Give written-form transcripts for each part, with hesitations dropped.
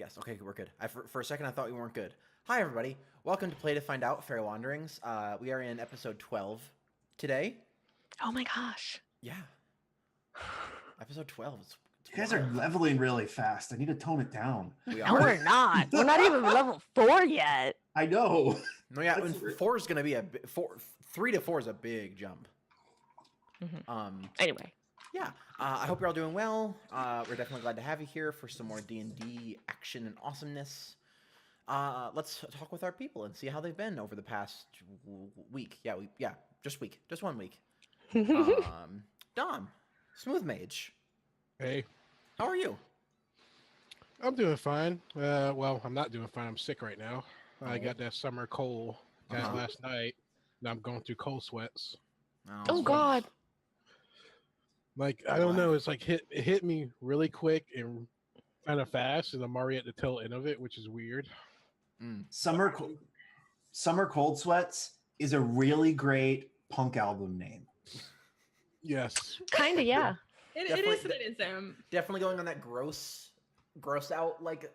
Yes, okay, we're good. For a second, I thought we weren't good. Hi, everybody. Welcome to Play to Find Out, Fairy Wanderings. We are in episode 12 today. Oh my gosh. Yeah. Episode 12. You guys are leveling really fast. I need to tone it down. No, we're not. We're not even level 4 yet. I know. No, yeah, 4 is going to be 3 to 4 is a big jump. Mm-hmm. Anyway. Yeah, I hope you're all doing well. We're definitely glad to have you here for some more D&D action and awesomeness. Let's talk with our people and see how they've been over the past week. Just 1 week. Dom, Smooth Mage. Hey. How are you? I'm doing fine. Well, I'm not doing fine. I'm sick right now. I got that summer cold last night. Now I'm going through cold sweats. Oh God. Like, I don't know. It's like it hit me really quick and kind of fast, and I'm already at the tail end of it, which is weird. Summer Cold Sweats is a really great punk album name. Yes. Kind of, yeah. It is. Definitely going on that gross out, like...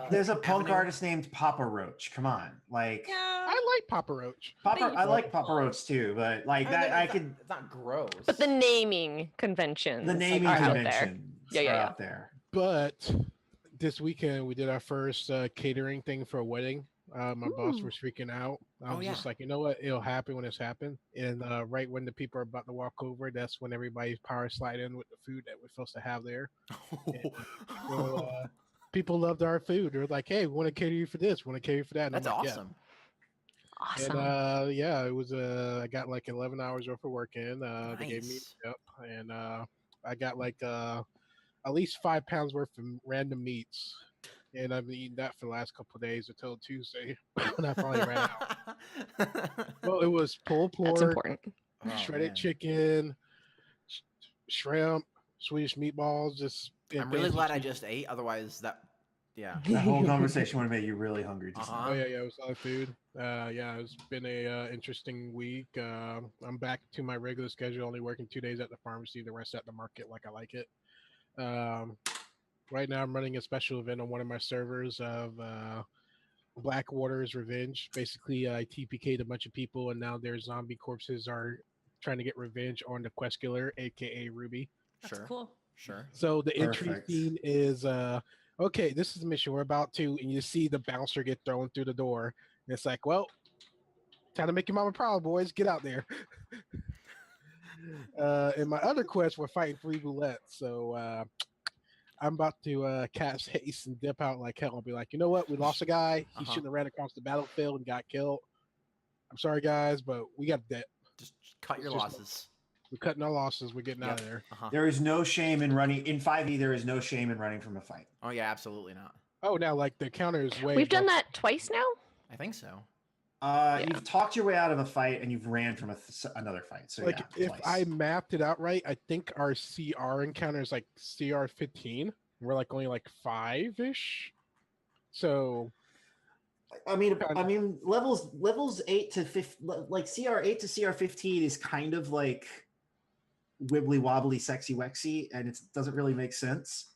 There's a punk artist named Papa Roach. Come on. Like... Yeah. I like Papa Roach. I like Papa Roach too, but like it's not gross. But the naming conventions The naming are out conventions there. are out there. But this weekend we did our first catering thing for a wedding. My boss was freaking out. I was just like, you know what? It'll happen when it's happened. And right when the people are about to walk over, that's when everybody's power slide in with the food that we're supposed to have there. So, people loved our food. They're like, hey, we want to cater you for this, want to cater you for that. And That's I'm like, awesome. Yeah. Awesome. And it was I got like 11 hours worth of work in. Nice. They gave me and I got like at least 5 pounds worth of random meats. And I've been eating that for the last couple of days until Tuesday when I finally ran out. Well, it was pulled pork, That's important. shredded chicken, shrimp, Swedish meatballs. Just I'm really glad I just ate. Otherwise, that whole conversation would have made you really hungry. Oh yeah, it was a lot of food. It's been a interesting week. I'm back to my regular schedule, only working 2 days at the pharmacy, the rest at the market, like I like it. Right now, I'm running a special event on one of my servers of Blackwater's Revenge. Basically, I TPK'd a bunch of people, and now their zombie corpses are trying to get revenge on the quest killer, aka Ruby. That's cool. Sure. So the entry scene is okay, this is the mission we're about to, and you see the bouncer get thrown through the door. And it's like, well, time to make your mama proud, boys. Get out there. In my other quest, we're fighting 3 boulettes. So I'm about to cast haste and dip out like hell. I'll be like, you know what? We lost a guy. He shouldn't have ran across the battlefield and got killed. I'm sorry, guys, but we got that. Just cut your losses. We're cutting our losses. We're getting out of there. There is no shame in running. In 5e, there is no shame in running from a fight. Oh, yeah, absolutely not. Oh, now, like, the counter is way... We've done that twice now? I think so. You've talked your way out of a fight, and you've ran from another fight. So, like, if I mapped it out right, I think our CR encounter is, like, CR 15. We're, like, only, like, 5-ish. So... I mean, levels 8 to 15, like CR 8 to CR 15 is kind of like wibbly wobbly, sexy wexy, and it doesn't really make sense.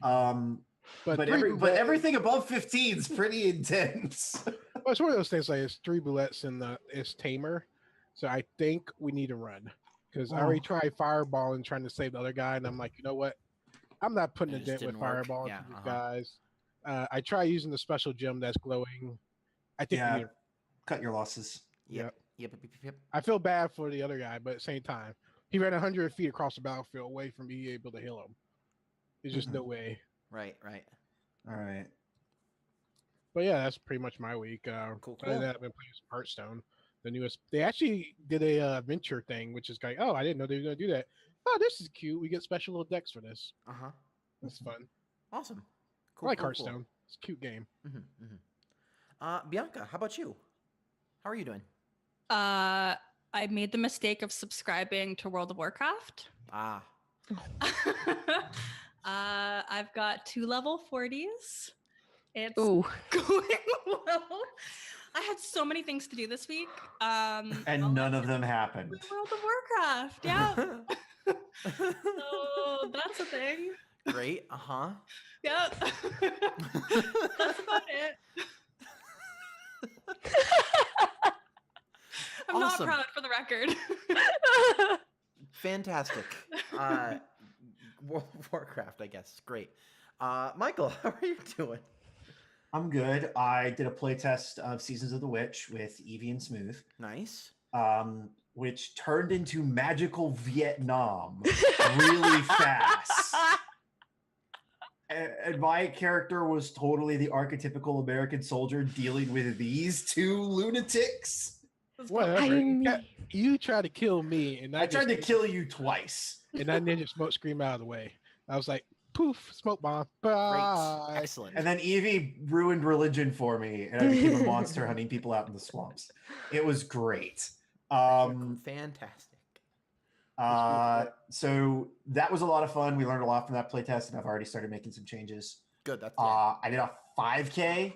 But everything above 15 is pretty intense. Well, it's one of those things like it's 3 boulettes and it's tamer, so I think we need to run because I already tried fireball and trying to save the other guy, and I'm like, you know what? I'm not putting a dent with fireball into these guys. I try using the special gem that's glowing. I think we need to... cut your losses. Yep. I feel bad for the other guy, but at the same time, he ran 100 feet across the battlefield away from being able to heal him. There's just no way. Right. All right. But yeah, that's pretty much my week. Cool. Other than that, I've been playing some Hearthstone. The newest. They actually did a venture thing, which is like, oh, I didn't know they were going to do that. Oh, this is cute. We get special little decks for this. That's fun. Awesome. Cool. I like Hearthstone. Cool. It's a cute game. Bianca, how about you? How are you doing? I made the mistake of subscribing to World of Warcraft. I've got 2 level 40s. It's going well. I had so many things to do this week. And none of them happened. World of Warcraft, yeah. So that's a thing. Great. Uh-huh. Yeah. That's about it. I'm not Awesome. proud for the record. Fantastic. World of Warcraft, I guess. Great. Michael, how are you doing? I'm good. I did a playtest of Seasons of the Witch with Evie and Smooth, Nice. which turned into magical Vietnam really fast. And my character was totally the archetypical American soldier dealing with these two lunatics. Whatever. You tried to kill me, and I tried to kill you twice. and I ninja smoke scream out of the way. I was like, poof, smoke bomb. Bye. Great. Excellent. And then Evie ruined religion for me, and I became a monster hunting people out in the swamps. It was great. Fantastic. So that was a lot of fun. We learned a lot from that playtest, and I've already started making some changes. Good. That's I did a 5K.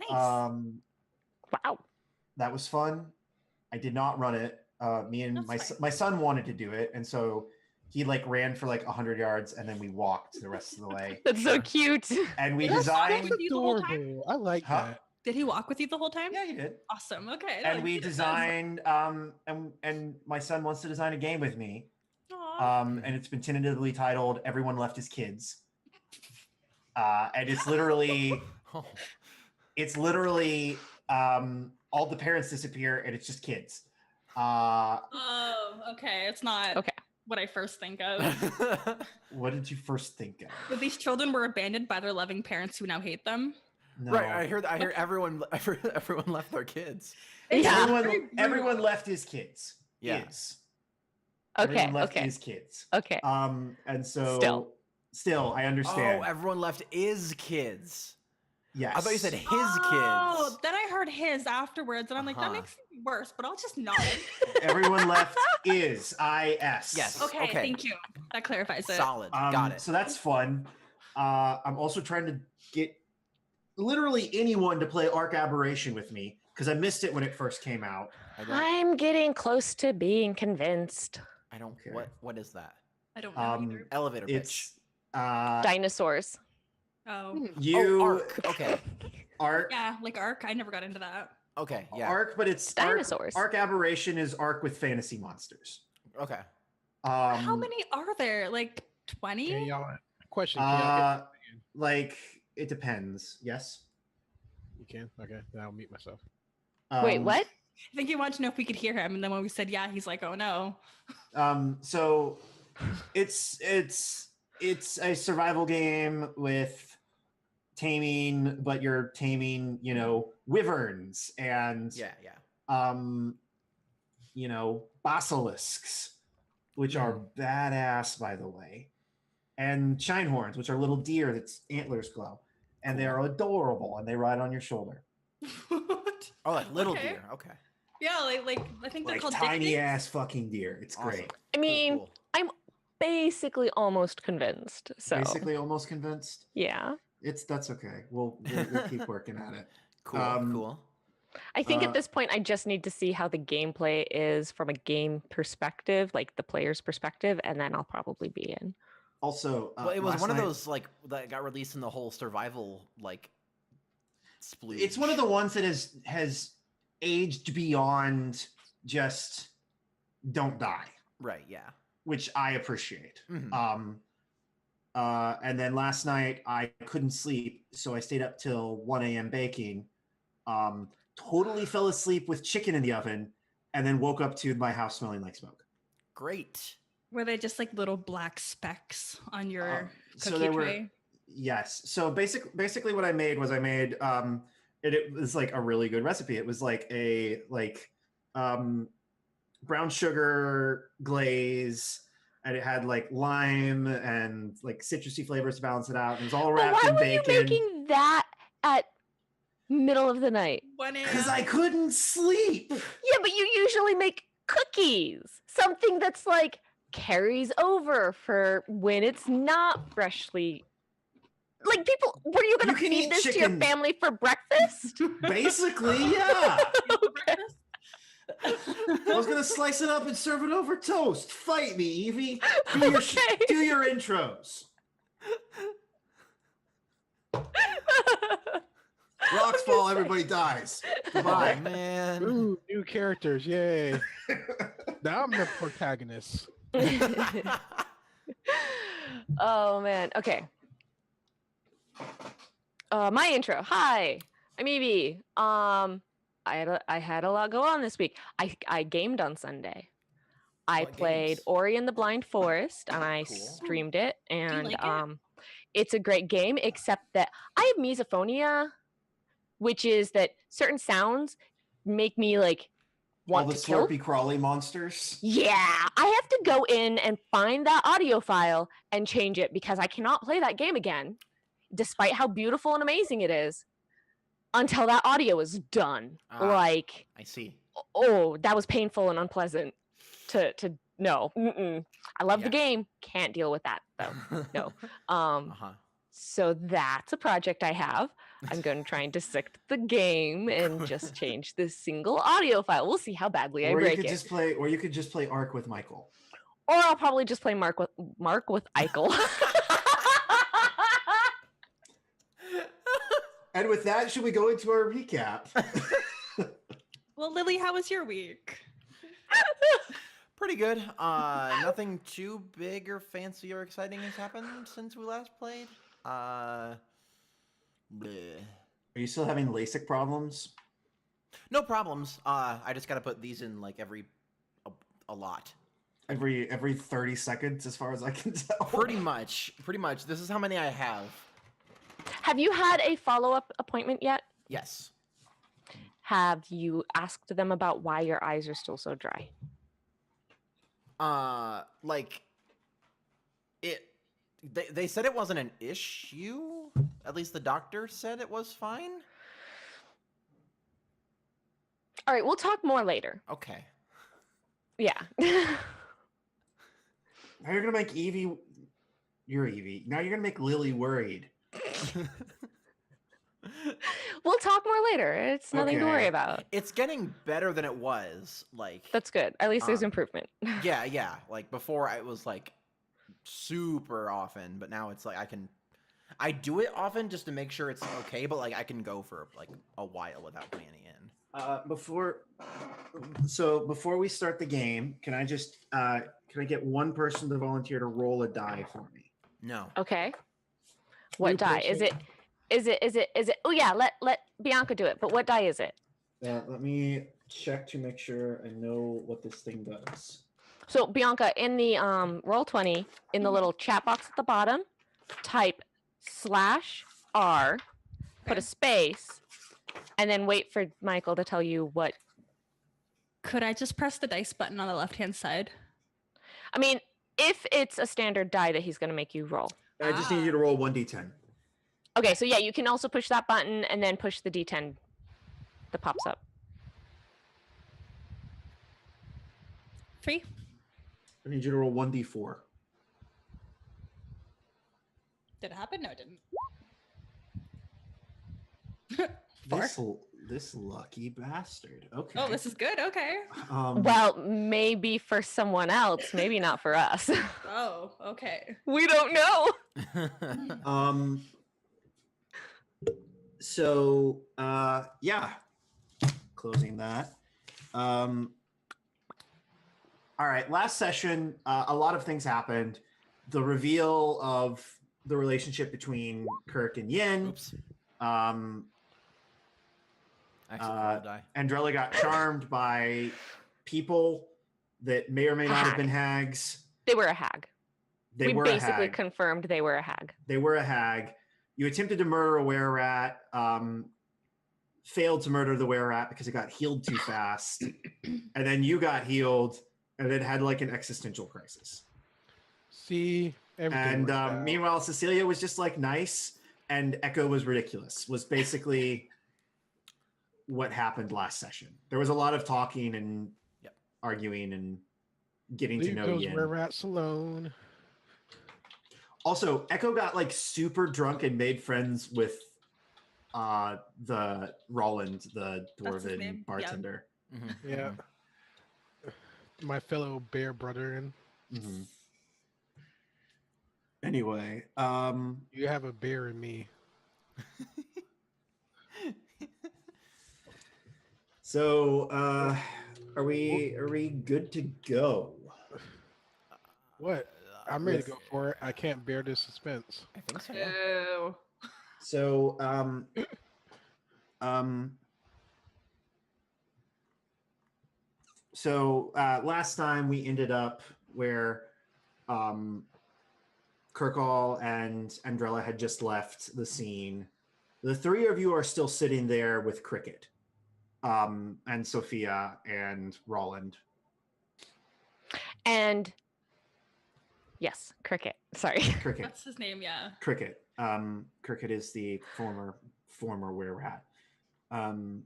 Nice. Wow. That was fun. I did not run it. Me and my son wanted to do it, and so he like ran for like 100 yards, and then we walked the rest of the way. That's so cute. And we That's designed. with you the whole time? Adorable. I like Huh? that. Did he walk with you the whole time? Yeah, he did. Awesome. Okay. And we designed. And my son wants to design a game with me. Aw. And it's been tentatively titled "Everyone Left His Kids." And it's literally, Oh. all the parents disappear, and it's just kids. Oh, okay. It's not Okay. what I first think of. What did you first think of? But these children were abandoned by their loving parents who now hate them. No. Right. I hear everyone left their kids. Yeah. Everyone left his kids. Yeah. Is. Okay. Everyone left Okay. his kids. Okay. And so still, I understand. Oh, everyone left is kids. Yes. I thought you said his Oh, kids. then I heard his afterwards, and I'm like, that Uh-huh. makes it worse, but I'll just nod. Everyone left is is. Yes. Okay, Okay. thank you. That clarifies it. Solid. Got it. So that's fun. I'm also trying to get literally anyone to play Arc Aberration with me because I missed it when it first came out. I'm getting close to being convinced. I don't. Okay. What is that? I don't know either. Elevator pitch. It's Dinosaurs. Oh, you Oh, Arc. Okay. Arc. yeah, like Arc. I never got into that. Okay. Yeah. Arc, but it's Dinosaurs. Arc Aberration is Arc with fantasy monsters. Okay. How many are there? Like 20? Can y'all question? Can y'all get- Like it depends. Yes. you can? Okay, then I'll mute myself. Wait, what? I think he wanted to know if we could hear him, and then when we said yeah, he's like, oh no. So it's a survival game with taming, but you're taming, wyverns and Yeah. Yeah. basilisks, which are badass, by the way, and shinehorns, which are little deer that's antlers glow, and they are adorable, and they ride on your shoulder. What? Oh, like little Okay. deer. Okay. Yeah, like I think they're Like called tiny dick ass fucking deer. It's Awesome. great. I mean, Cool. basically almost convinced. So Basically, almost convinced. yeah. That's okay. We'll keep working at it. Cool. cool. I think Uh, at this point I just need to see how the gameplay is from a game perspective, like the player's perspective, and then I'll probably be in. Also, Well, it was last one of night- those like that got released in the whole survival like splooge. It's one of the ones that has aged beyond just don't die, Right. Yeah. which I appreciate. Mhm. And then last night I couldn't sleep, so I stayed up till 1 a.m. baking. Totally fell asleep with chicken in the oven, and then woke up to my house smelling like smoke. Great. Were they just like little black specks on your So cookie there were tray? yes. So basically what I made was it was like a really good recipe. It was like a brown sugar glaze, and it had like lime and like citrusy flavors to balance it out. It was all But wrapped why in were bacon. you making that at middle of the night? 1 a.m. Because I couldn't sleep. Yeah, but you usually make cookies. Something that's like carries over for when it's not freshly. Like people, were you gonna You can feed eat this to your chicken. family for breakfast? Basically, yeah. Breakfast? I was gonna slice it up and serve it over toast. Fight me, Evie. Do your Okay. do your intros. Rocks fall, everybody dies. Oh Goodbye. man. Ooh, new characters, yay! Now I'm the protagonist. Oh man. Okay. My intro. Hi, I'm Evie. I had a lot go on this week. I gamed on Sunday. I What played games? Ori and the Blind Forest, and I Cool. streamed it. And like it? it's a great game, except that I have misophonia, which is that certain sounds make me like All want the to kill. slurpy crawly monsters. Yeah, I have to go in and find that audio file and change it because I cannot play that game again, despite how beautiful and amazing it is, until that audio is done. Ah. Like, I see. oh, that was painful and unpleasant to no. Mm-mm. I love the Yeah. game. Can't deal with that though. No. Uh-huh. So that's a project I have. I'm going to try and dissect the game and just change this single audio file. We'll see how badly I Or you break could it. just play, or you could just play Ark with Michael. Or I'll probably just play Mark with Eichel. And with that, should we go into our recap? Well, Lily, how was your week? Pretty good. Nothing too big or fancy or exciting has happened since we last played. Bleh. Are you still having LASIK problems? No problems. I just gotta put these in like a lot. Every 30 seconds, as far as I can tell. Pretty much. This is how many I have. Have you had a follow-up appointment yet? Yes. Have you asked them about why your eyes are still so dry? Like it. They said it wasn't an issue. At least the doctor said it was fine. All right, we'll talk more later. Okay. Yeah. Now you're gonna make Evie. You're Evie. Now you're gonna make Lily worried. We'll talk more later. It's nothing to worry Okay. about. It's getting better than it was. Like That's good. At least there's Um, improvement. yeah. Like before, it was like super often, but now it's like I do it often just to make sure it's okay. But like I can go for like a while without putting any in. Before we start the game, can I get one person to volunteer to roll a die for me? No. Okay. What New die? Is person. it? Oh yeah, let Bianca do it. But what die is it? Let me check to make sure I know what this thing does. So Bianca, in the Roll20, in the little chat box at the bottom, type /R, put a Okay. space, and then wait for Michael to tell you what. Could I just press the dice button on the left-hand side? I mean, if it's a standard die that he's going to make you roll. I just need you to roll 1d10. Okay, so yeah, you can also push that button and then push the D10 that pops up. 3. I need you to roll 1d4. Did it happen? No, it didn't. 4. This lucky bastard. Okay. Oh, this is good. Okay. Well, maybe for someone else, maybe not for us. Oh, okay. We don't know. So yeah, closing that. All right, last session, a lot of things happened. The reveal of the relationship between Kirk and Yin. Oops. Actually, roll a die. Andrella got charmed by people that may or may not have been hags. They were a hag. They were basically a hag. confirmed they were a hag. They were a hag. You attempted to murder a were-rat, failed to murder the were-rat because it got healed too fast. And then you got healed and then had like an existential crisis. See, everything And worked out. meanwhile, Cecilia was just like nice and Echo was ridiculous, was basically what happened last session. There was a lot of talking and arguing and getting Leave to know those Yin. were-rats alone. Also, Echo got like super drunk and made friends with the Roland, the That's his dwarven name? bartender. Mhm, Yeah. mhm. My fellow bear brother, and Mhm. Anyway, you have a bear in me. So, are we good to go? What? I'm ready to go for it. I can't bear this suspense. I think so. Yeah. Oh. So, last time we ended up where Kirkall and Andrella had just left the scene. The three of you are still sitting there with Cricket, and Sophia and Roland. And yes, Cricket. Sorry. Cricket. That's his name, yeah. Cricket. Cricket is the former were-rat. You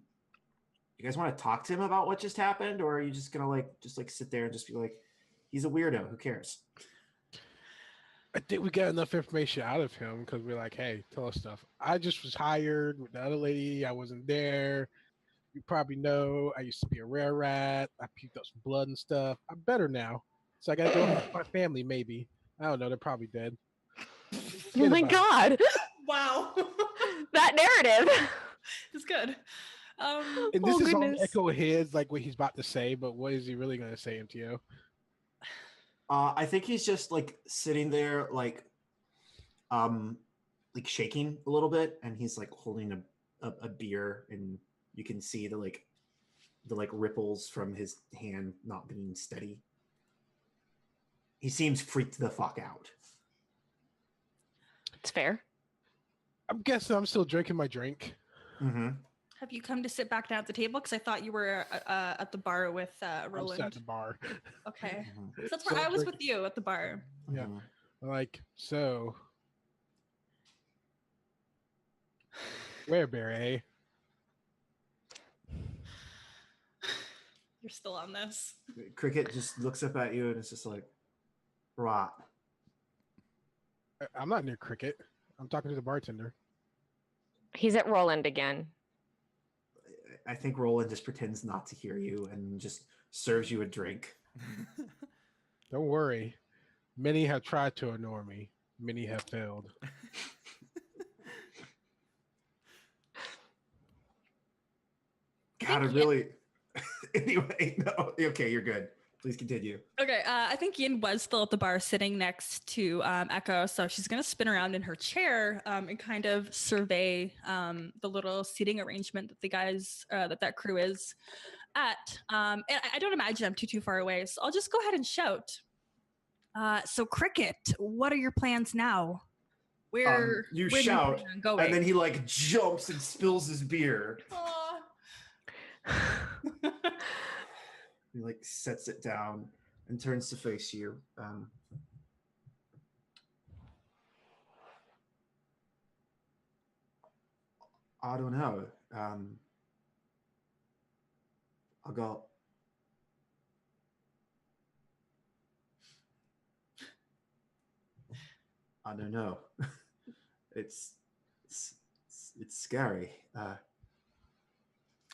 guys want to talk to him about what just happened, or are you just gonna just sit there and just be like, he's a weirdo, who cares? I think we got enough information out of him because we're like, hey, tell us stuff. I just was hired with the other lady. I wasn't there. You probably know I used to be a rare rat. I puked up some blood and stuff. I'm better now. So I got to go home with my family, maybe. I don't know. They're probably dead. Oh my God. Wow. That narrative. It's good. And this is all echo his, like what he's about to say, but what is he really going to say, MTO? I think he's just sitting there, shaking a little bit, and he's holding a beer, and you can see the ripples from his hand not being steady. He seems freaked the fuck out. It's fair. I'm guessing I'm still drinking my drink. Mm-hmm. Have you come to sit back down at the table? Because I thought you were at the bar with Roland. I'm sat at the bar. Okay. Mm-hmm. So that's where I was with you at the bar. Yeah. Mm-hmm. So Werebear, You're still on this. Cricket just looks up at you and it's just like, right. I'm not near Cricket. I'm talking to the bartender. He's at Roland again. I think Roland just pretends not to hear you and just serves you a drink. Don't worry. Many have tried to ignore me. Many have failed. God, I really... Anyway, no. Okay, you're good. Please continue. Okay, I think Yin was still at the bar sitting next to Echo, so she's going to spin around in her chair and kind of survey the little seating arrangement that the guys, that crew is at. And I don't imagine I'm too far away, so I'll just go ahead and shout. So Cricket, what are your plans now? Where you where shout, do you plan on going? and then he jumps and spills his beer. He sets it down and turns to face you. I don't know. I got... I don't know. It's scary.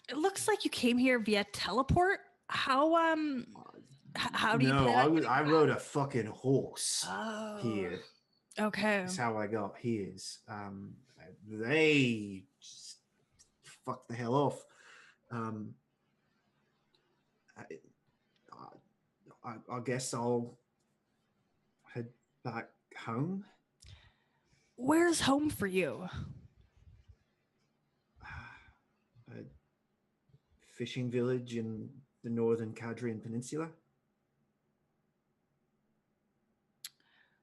It looks like you came here via teleport. How do you plan on getting I back? rode a fucking horse here. Okay. That's how I got here. They just fucked the hell off. I guess I'll head back home. Where's home for you? A fishing village in the northern Cadrian Peninsula.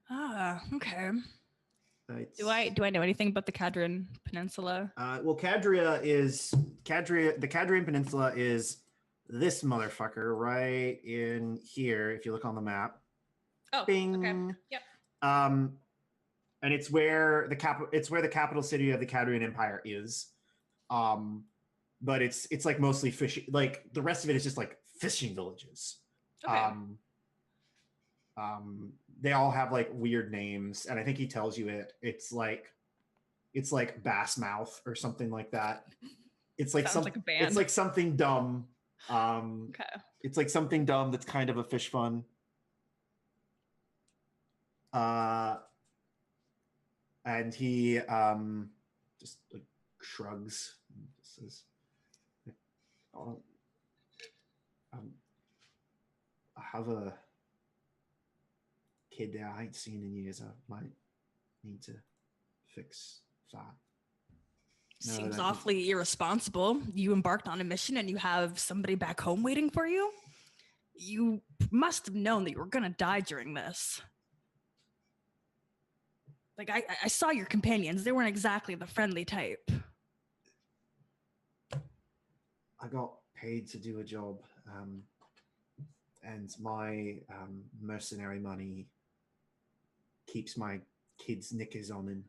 Ah, okay. Do Do I know anything about the Cadrian Peninsula? Well, the Cadrian Peninsula is this motherfucker right in here. If you look on the map. Oh, Bing. okay. Yep. And it's where the capital city of the Cadrian Empire is. But it's mostly fishing. The rest of it is just fishing villages. Okay. They all have weird names, and I think he tells you it. It's like Bass Mouth or something like that. It's like Sounds like a band. It's like something dumb. Okay. It's like something dumb that's kind of a fish fun. And he just shrugs and just says, I have a kid there I ain't seen in years. I might need to fix that. No, Seems that- awfully irresponsible. You embarked on a mission and you have somebody back home waiting for you. You must have known that you were gonna die during this. Like I saw your companions; they weren't exactly the friendly type. I got paid to do a job, and my mercenary money keeps my kids' knickers on him.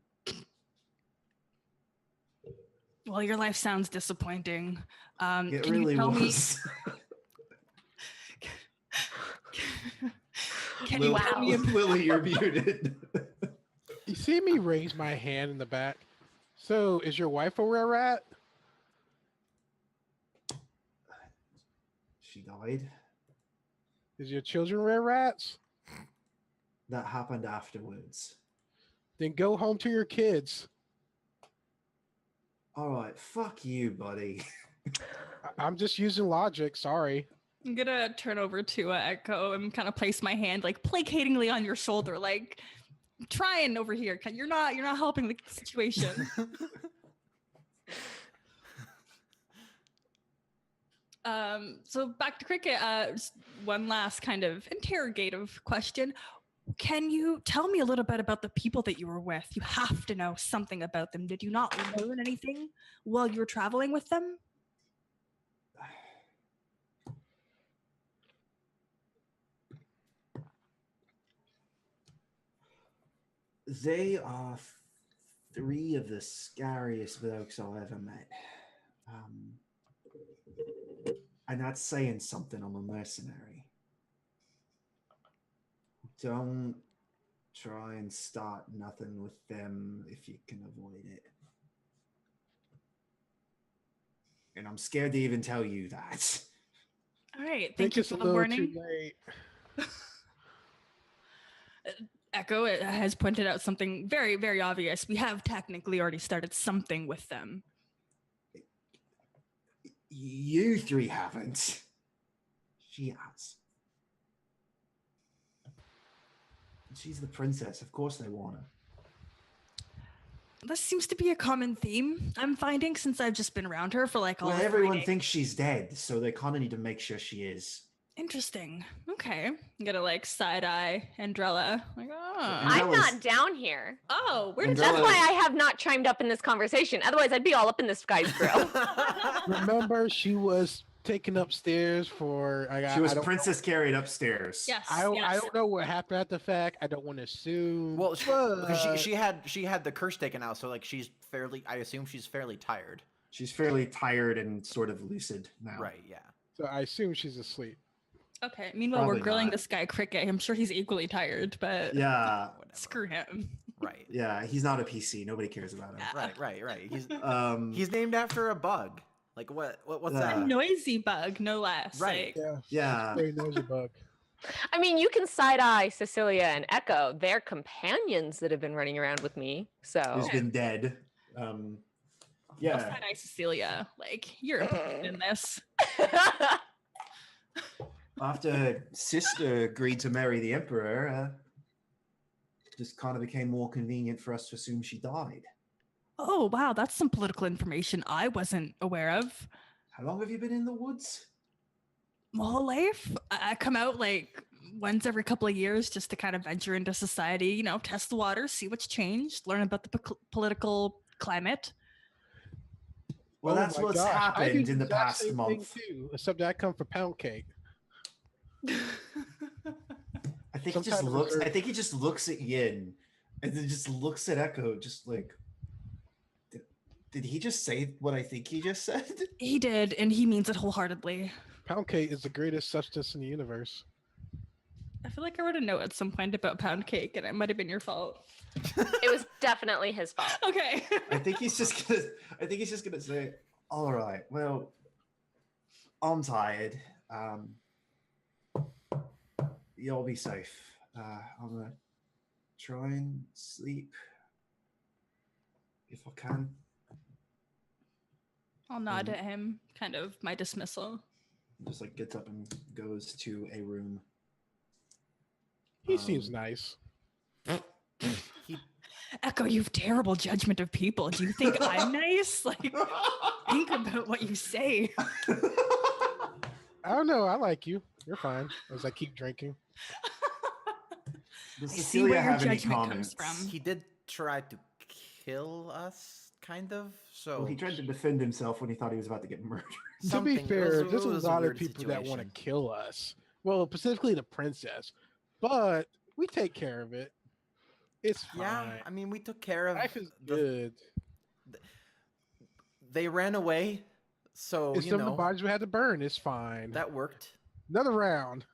Well, your life sounds disappointing. It Can really you tell was. me? Can you tell me? Lily, you're muted. You see me raise my hand in the back. So, is your wife a rare rat? She died. Is your children rare rats? That happened afterwards. Then go home to your kids. All right, fuck you, buddy. I'm just using logic. Sorry. I'm gonna turn over to Echo and kind of place my hand like placatingly on your shoulder, like trying over here. You're not helping the situation. So back to Cricket. Just one last kind of interrogative question. Can you tell me a little bit about the people that you were with? You have to know something about them. Did you not learn anything while you were traveling with them? They are three of the scariest blokes I've ever met. And that's saying something. I'm a mercenary. Don't try and start nothing with them if you can avoid it. And I'm scared to even tell you that. All right. I Thank think you it's for a the little warning. too late. Echo has pointed out something very, very obvious. We have technically already started something with them. You three haven't. She has. She's the princess. Of course they want her. This seems to be a common theme I'm finding since I've just been around her for like all Well, of 3 everyone days. thinks she's dead, so they kind of need to make sure she is. Interesting. Okay. I'm gonna like side eye Andrella. Like, oh, And- I'm Andrella's- not down here. where did That's Andrella- why I have not chimed up in this conversation. Otherwise, I'd be all up in this guy's grill. Remember, she was taken upstairs for. She was I don't princess carried upstairs. Yes. I yes. don't know what happened at the fact. I don't want to assume. Well, because but- she had the curse taken out, so like she's fairly. I assume she's fairly tired. She's fairly tired and sort of lucid now. Right. Yeah. So I assume she's asleep. Okay. Meanwhile, Probably we're grilling not. this guy Cricket. I'm sure he's equally tired, but Yeah. Whatever. screw him. Right. Yeah, he's not a PC. Nobody cares about him. Right. He's He's named after a bug. Like what's Yeah. A that? noisy bug, no less. Right. Like, yeah. Very nosy bug. I mean, you can side eye Cecilia and Echo. They're companions that have been running around with me. So Who's been dead. Yeah. side eye Cecilia. Like, you're implicated in this. After her sister agreed to marry the emperor, just kind of became more convenient for us to assume she died. Oh, wow. That's some political information I wasn't aware of. How long have you been in the woods? My whole life, I come out like once every couple of years just to kind of venture into society, you know, test the water, see what's changed, learn about the political climate. Well, Oh that's my what's gosh, I do happened in the exact past same thing month. too, except that I come for pound cake. I think Some he just kind of looks. I dessert. think he just looks at Yin, and then just looks at Echo, just like. Did he just say what I think he just said? He did, and he means it wholeheartedly. Pound cake is the greatest substance in the universe. I feel like I wrote a note at some point about pound cake, and it might have been your fault. it was definitely his fault. Okay. I think he's just gonna. I think he's just gonna say, "All right, well, I'm tired. You'll be safe. I'm gonna try and sleep if I can." I'll nod at him, kind of my dismissal. just like gets up and goes to a room. He seems nice. He Echo, you have terrible judgment of people. Do you think I'm nice? Like, think about what you say. I don't know. I like you. You're fine. As I keep drinking. Does I see Cecilia where your have any judgment comes comments? from. he did try to kill us, kind of. So Well, he tried to defend himself when he thought he was about to get murdered. To be something- it fair, was- there's it a was lot of weird people that want to situation. kill us. Well, specifically the princess, but we take care of it. It's fine. Yeah, I mean, we took care of. Life is the- good. They ran away, so It's you some of know the bodies we had to burn. It's fine. that worked. Another round.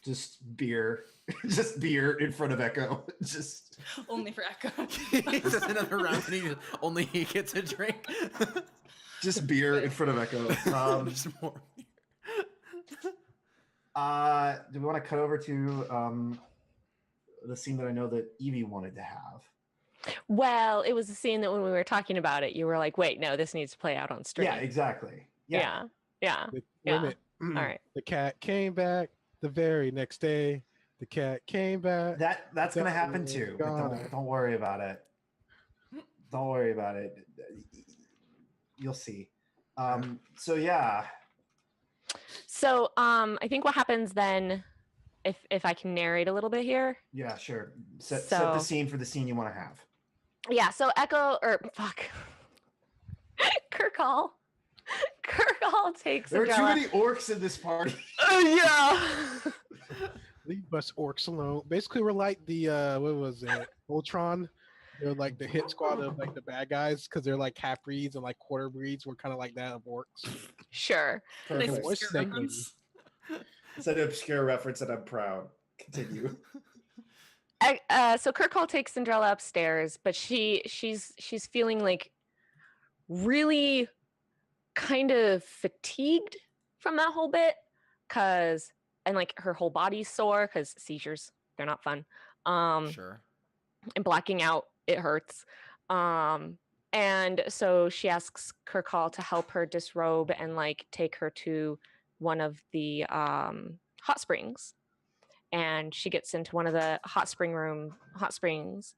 Just beer. Just beer in front of Echo. Just Only for Echo. He says another round, and only he gets a drink. beer in front of Echo. Just more. Do we want to cut over to the scene that I know that Evie wanted to have? Well, it was a scene that when we were talking about it, you were like, "Wait, no, this needs to play out on stream." Yeah, exactly. Yeah. yeah. Wait Yeah. a minute. All right. The cat came back the very next day. The cat came back. That's gonna happen Oh, too. But God. don't worry about it. Don't worry about it. You'll see. So yeah. So, I think what happens then, if I can narrate a little bit here. Yeah, sure. Set the So- scene for the scene you want to have. Yeah. So Echo or fuck, Kirkall takes There are too Cinderella. many orcs in this party. Oh yeah. Leave us orcs alone. Basically, we're like the what was it? Ultron. They're like the hit squad of like the bad guys because they're like half breeds and like quarter breeds. We're kind of like that of orcs. Sure. Nice Perfect. Voice obscure segment. reference. It's an obscure reference, and I'm proud. Continue. So Kirkall takes Cinderella upstairs, but she's feeling like really kind of fatigued from that whole bit, and like her whole body's sore because seizures, they're not fun. Sure. And blacking out, it hurts. And so she asks Kirkall to help her disrobe and like take her to one of the hot springs. And she gets into one of the hot springs,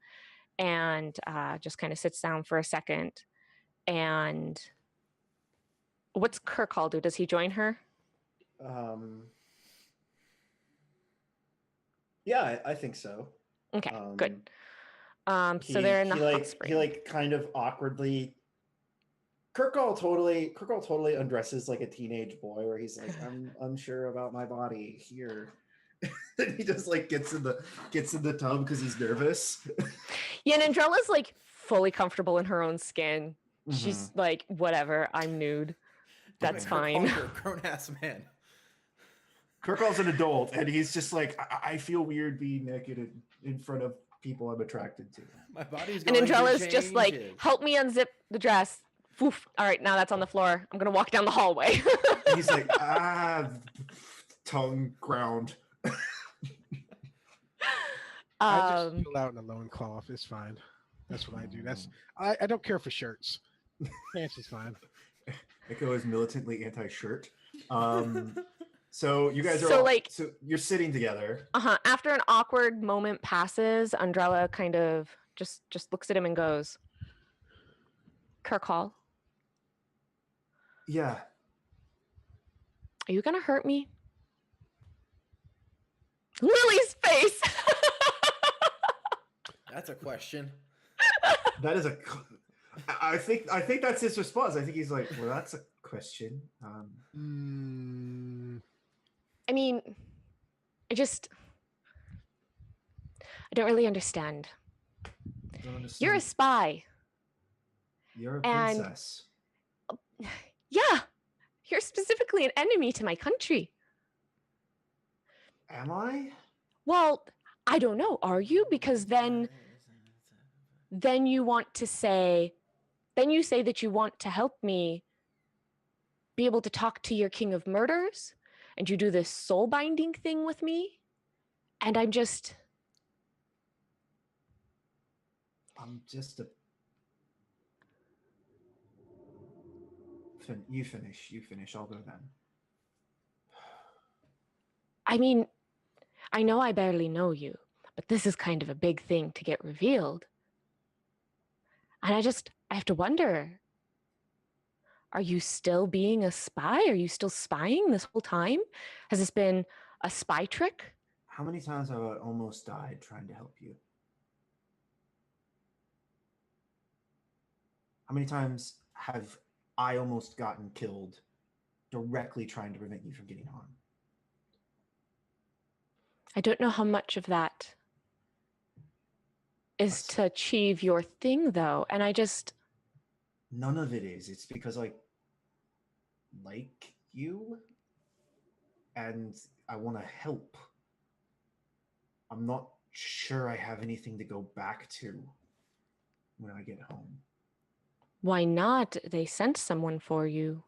and just kind of sits down for a second. And what's Kirkall do? Does he join her? Yeah, I think so. Okay, good. So they're in the hot spring. He like kind of awkwardly. Kirkall totally undresses like a teenage boy, where he's like, "I'm unsure about my body here." Then he just like gets in the tub because he's nervous. Yeah, and Andrella's like fully comfortable in her own skin. Mm-hmm. She's like, whatever, I'm nude. That's fine. You're a grown ass man. Kirkall's an adult, and he's just like, I feel weird being naked in front of people I'm attracted to. My body's And going through Andrella's just like, changes. help me unzip the dress. Poof. All right, now that's on the floor. I'm gonna walk down the hallway. And he's like, tongue ground. I just chill out in a loincloth. It's fine. That's what I do. I don't care for shirts. Pants is fine. Echo is militantly anti-shirt. So you guys are So, so you're sitting together. After an awkward moment passes, Andrella kind of just looks at him and goes, Kirkall, Yeah. are you gonna hurt me? Lily's face. That's a question. That is I think that's his response. I think he's like, well, that's a question. I mean, I don't really understand. Don't understand. You're a spy. You're a and- princess. Yeah, you're specifically an enemy to my country. Am I? Well, I don't know. Are you? Because then you want to say, then you say that you want to help me be able to talk to your king of murders, and you do this soul binding thing with me, and I'm just a You finish. I'll go then. I mean, I know I barely know you, but this is kind of a big thing to get revealed. And I have to wonder, are you still being a spy? Are you still spying this whole time? Has this been a spy trick? How many times have I almost died trying to help you? How many times have I almost gotten killed directly trying to prevent you from getting harmed? I don't know how much of that is to achieve your thing, though. And None of it is. It's because I like you and I want to help. I'm not sure I have anything to go back to when I get home. Why not? They sent someone for you.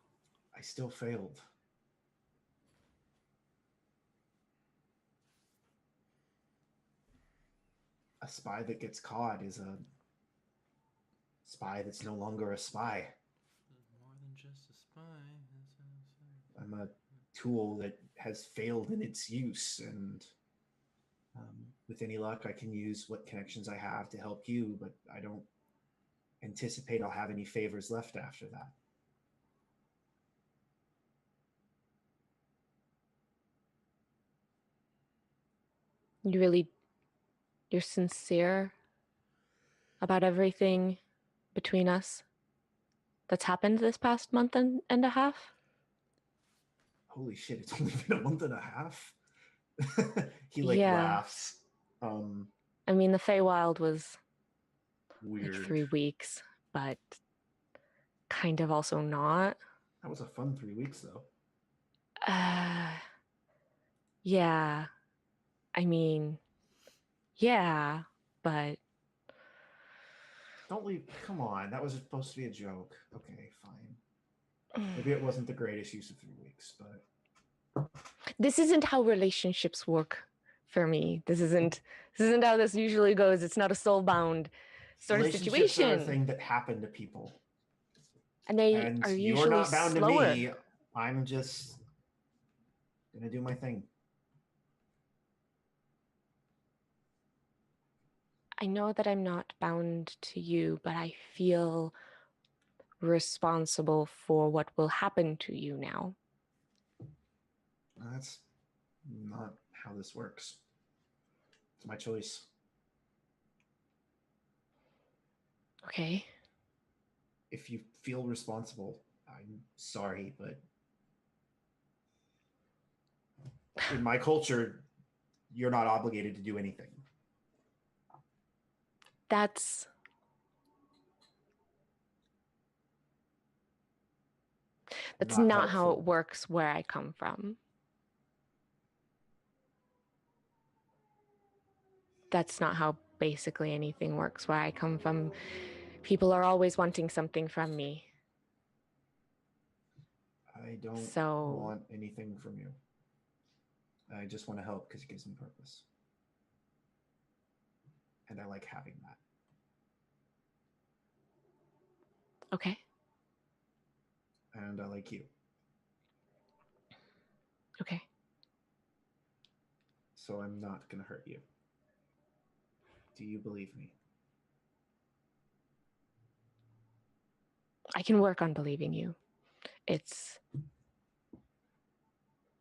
I still failed. A spy that gets caught is a spy that's no longer a spy. More than just a spy. I'm a tool that has failed in its use, and with any luck, I can use what connections I have to help you, but I don't anticipate I'll have any favors left after that. You're sincere about everything between us that's happened this past month and a half? Holy shit, it's only been a month and a half? He Yeah. laughs. I mean, the Feywild was Weird. like 3 weeks, but kind of also not. That was a fun 3 weeks, though. Yeah. I mean, yeah, but Don't leave. Come on, that was supposed to be a joke. Okay, fine. Maybe it wasn't the greatest use of 3 weeks, but this isn't how relationships work for me. This isn't how this usually goes. It's not a soulbound sort of relationships situation. are a thing that happen to people. And they And are you're usually not bound slower. to me. I'm just gonna do my thing. I know that I'm not bound to you, but I feel responsible for what will happen to you now. That's not how this works. It's my choice. Okay. If you feel responsible, I'm sorry, but in my culture, you're not obligated to do anything. That's not how it helpful. works where I come from. That's not how basically anything works where I come from. People are always wanting something from me. I don't want anything from you. I just want to help because it gives me purpose. And I like having that. Okay. And I like you. Okay. So I'm not going to hurt you. Do you believe me? I can work on believing you.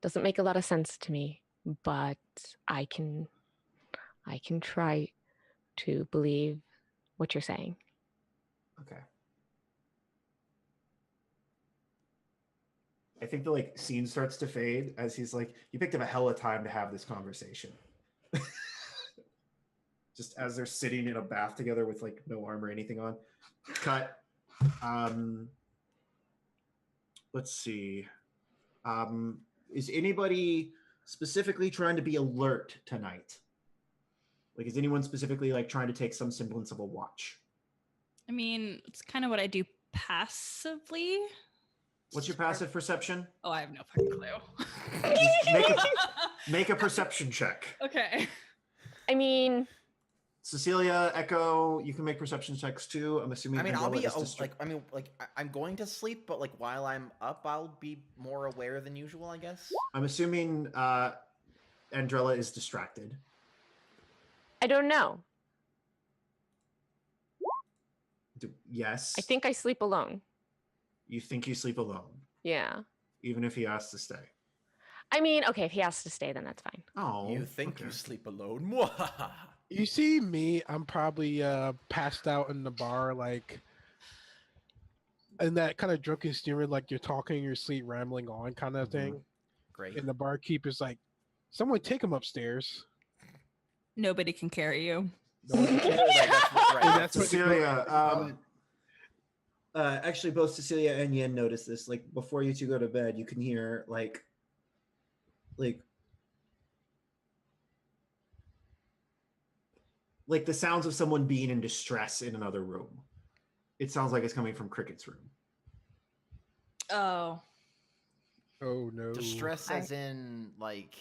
Doesn't make a lot of sense to me, but I can try to believe what you're saying. Okay. I think the scene starts to fade as he's like, you picked up a hell of time to have this conversation. Just as they're sitting in a bath together with no armor or anything on. Cut. Let's see. Is anybody specifically trying to be alert tonight? Is anyone specifically trying to take some semblance of a watch? I mean, it's kind of what I do passively. What's your passive perception? Oh, I have no fucking clue. Just make a perception check. Okay. I mean, Cecilia, Echo, you can make perception checks too. I'm assuming. I mean, I'll Andrella be is I'm going to sleep, but like while I'm up, I'll be more aware than usual, I guess. I'm assuming Andrella is distracted. I don't know. Yes. I think I sleep alone. You think you sleep alone, Yeah. even if he asks to stay. I mean, okay, if he has to stay, then that's fine. Oh, You think okay. you sleep alone? Mwahaha. You see me, I'm probably passed out in the bar, like in that kind of drunken steamer, like you're talking in your sleep, rambling on kind of thing. Great. And the barkeep is like, someone take him upstairs. Nobody can carry you. No one can- Right, And that's what Cecilia, actually, both Cecilia and Yin notice this. Like before you two go to bed, you can hear like the sounds of someone being in distress in another room. It sounds like it's coming from Cricket's room. Oh. Oh no. Distress as in like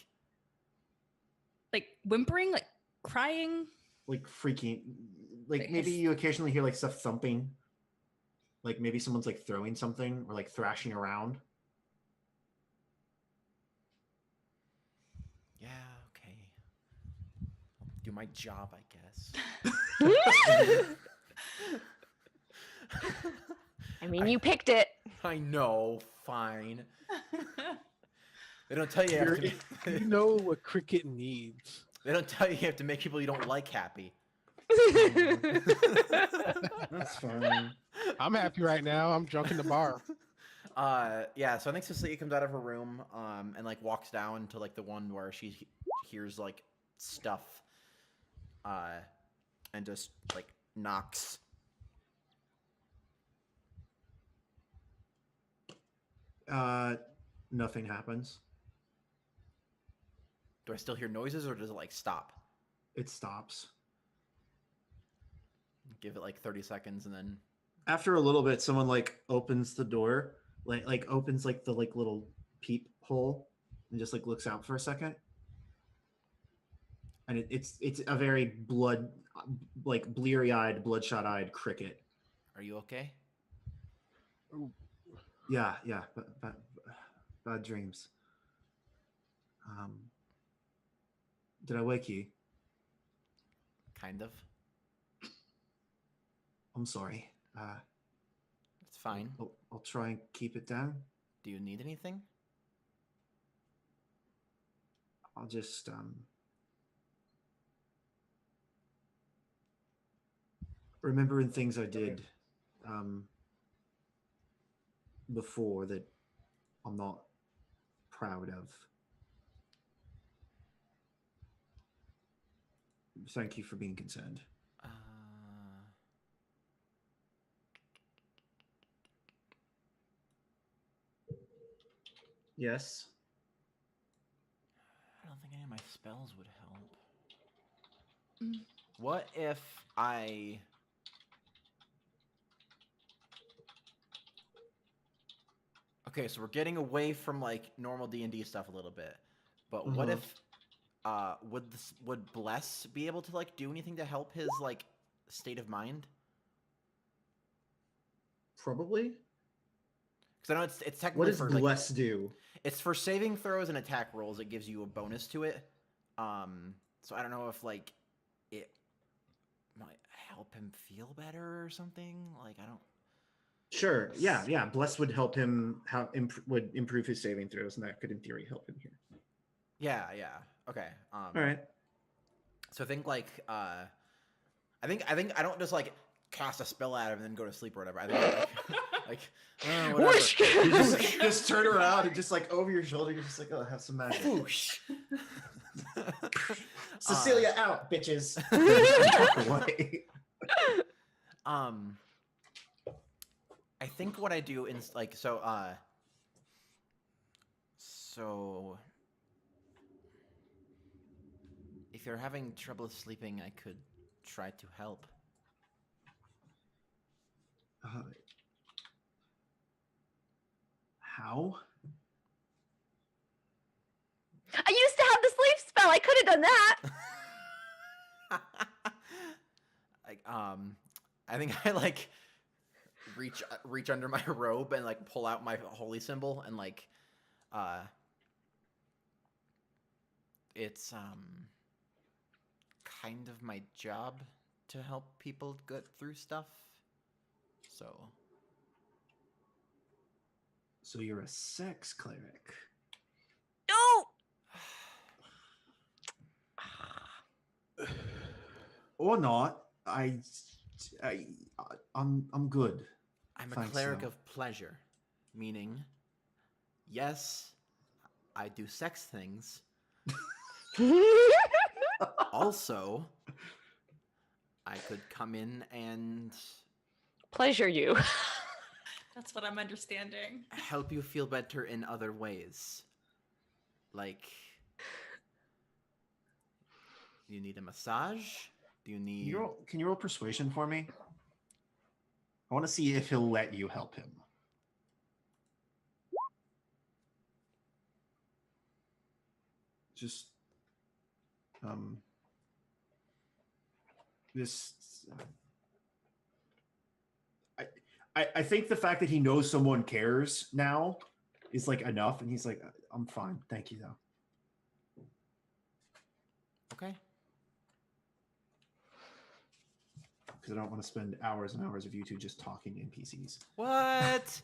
Whimpering, like crying. Like freaking, like Like maybe his- you occasionally hear like stuff thumping. Like maybe someone's like throwing something or like thrashing around. yeah, okay. I'll do my job, I guess. I mean, you picked it. I know, fine. They don't tell you you have to, You know what Cricket needs. they don't tell you have to make people you don't like happy. That's fine. I'm happy right now. I'm drunk in the bar. Yeah, so I think Cecilia comes out of her room and like walks down to like the one where she hears like stuff and just like knocks. Nothing happens. Do I still hear noises or does it like stop? It stops. Give it like 30 seconds and then After a little bit, someone like opens the door, like opens like the like little peep hole and just like looks out for a second. And it's a very like bleary-eyed, bloodshot-eyed Cricket. are you okay? Yeah, bad dreams. Did I wake you? Kind of. I'm sorry. It's fine. I'll try and keep it down. Do you need anything? I'll just remembering things I did before that I'm not proud of. Thank you for being concerned. Yes. I don't think any of my spells would help. Mm. What if I... Okay, so we're getting away from like normal D&D stuff a little bit. But what if would Bless be able to like do anything to help his like state of mind? Probably. Because I know it's technically What does for like, Bless do? it's for saving throws and attack rolls. It gives you a bonus to it. So I don't know if like it might help him feel better or something. Like I don't. Sure. Yeah. Bless would help him. Would improve his saving throws, and that could, in theory, help him here. Yeah. Okay. All right. So I think like I think I don't just like cast a spell at him and then go to sleep or whatever. I think like whatever. You just turn around and just like over your shoulder, you're just like, oh, have some magic. Whoosh. Cecilia out, bitches. Walk away. I think what I do is like so if you're having trouble sleeping, I could try to help. How? I used to have the sleep spell. I could have done that. I think I like reach under my robe and like pull out my holy symbol and like it's kind of my job to help people get through stuff. So you're a sex cleric. No. Or not. I'm good. I'm a Thanks, cleric though. of pleasure, meaning, yes, I do sex things. Also, I could come in and Pleasure you. That's what I'm understanding. help you feel better in other ways. Like, you need a massage? Do you need... Can you roll persuasion for me? I want to see if he'll let you help him. Just this. I think the fact that he knows someone cares now is like enough, and he's like, I'm fine, thank you though. Okay. Because I don't want to spend hours and hours of you two just talking NPCs. What?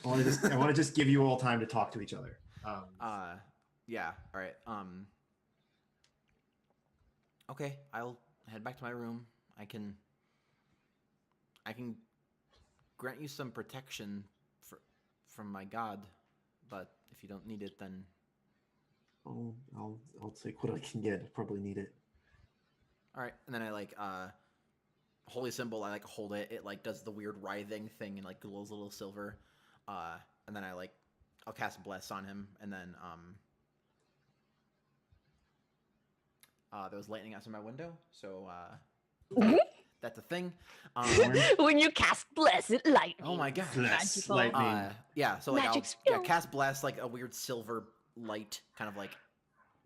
I want to just give you all time to talk to each other. Yeah. All right. Okay, I'll head back to my room. I can grant you some protection from my god, but if you don't need it, then I'll take what I can get. I probably need it. all right. And then I like holy symbol. I like hold it. It like does the weird writhing thing and like glows a little silver. And then I'll cast bless on him, and then there was lightning outside my window, so that's a thing. When you cast blessed lightning. Oh my god. Magical. Lightning. Yeah, so like Magic I'll spell. cast bless, like a weird silver light kind of like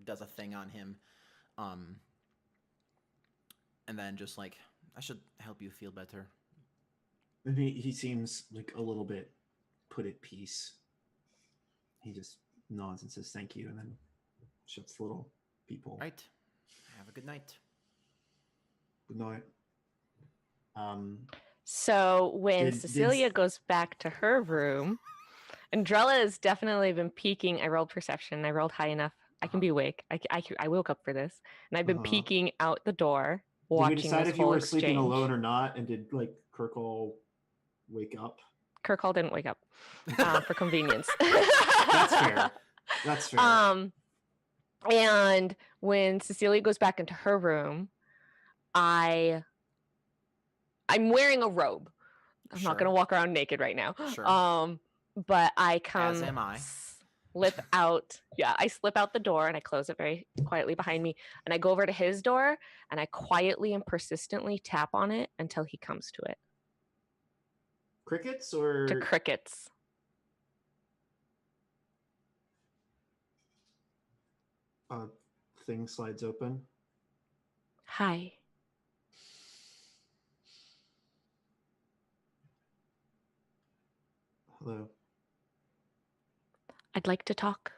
does a thing on him. And then just like I should help you feel better. And he seems like a little bit put at peace. He just nods and says thank you, and then shuts the little peephole. Right. Have a good night. Good night. So when Did- Cecilia goes back to her room, Andrella has definitely been peeking. I rolled perception. I rolled high enough. I can be awake. I woke up for this, and I've been peeking out the door, Did watching we decide this if you whole were exchange. sleeping alone or not? And did like Kirkall wake up? Kirkall didn't wake up for convenience. That's fair. That's fair. And when Cecilia goes back into her room, I'm wearing a robe. I'm not gonna walk around naked right now. Sure. But I come As am I. slip out. Yeah, I slip out the door and I close it very quietly behind me. And I go over to his door and I quietly and persistently tap on it until he comes to it. Crickets or To crickets. thing slides open. Hi. Hello. I'd like to talk.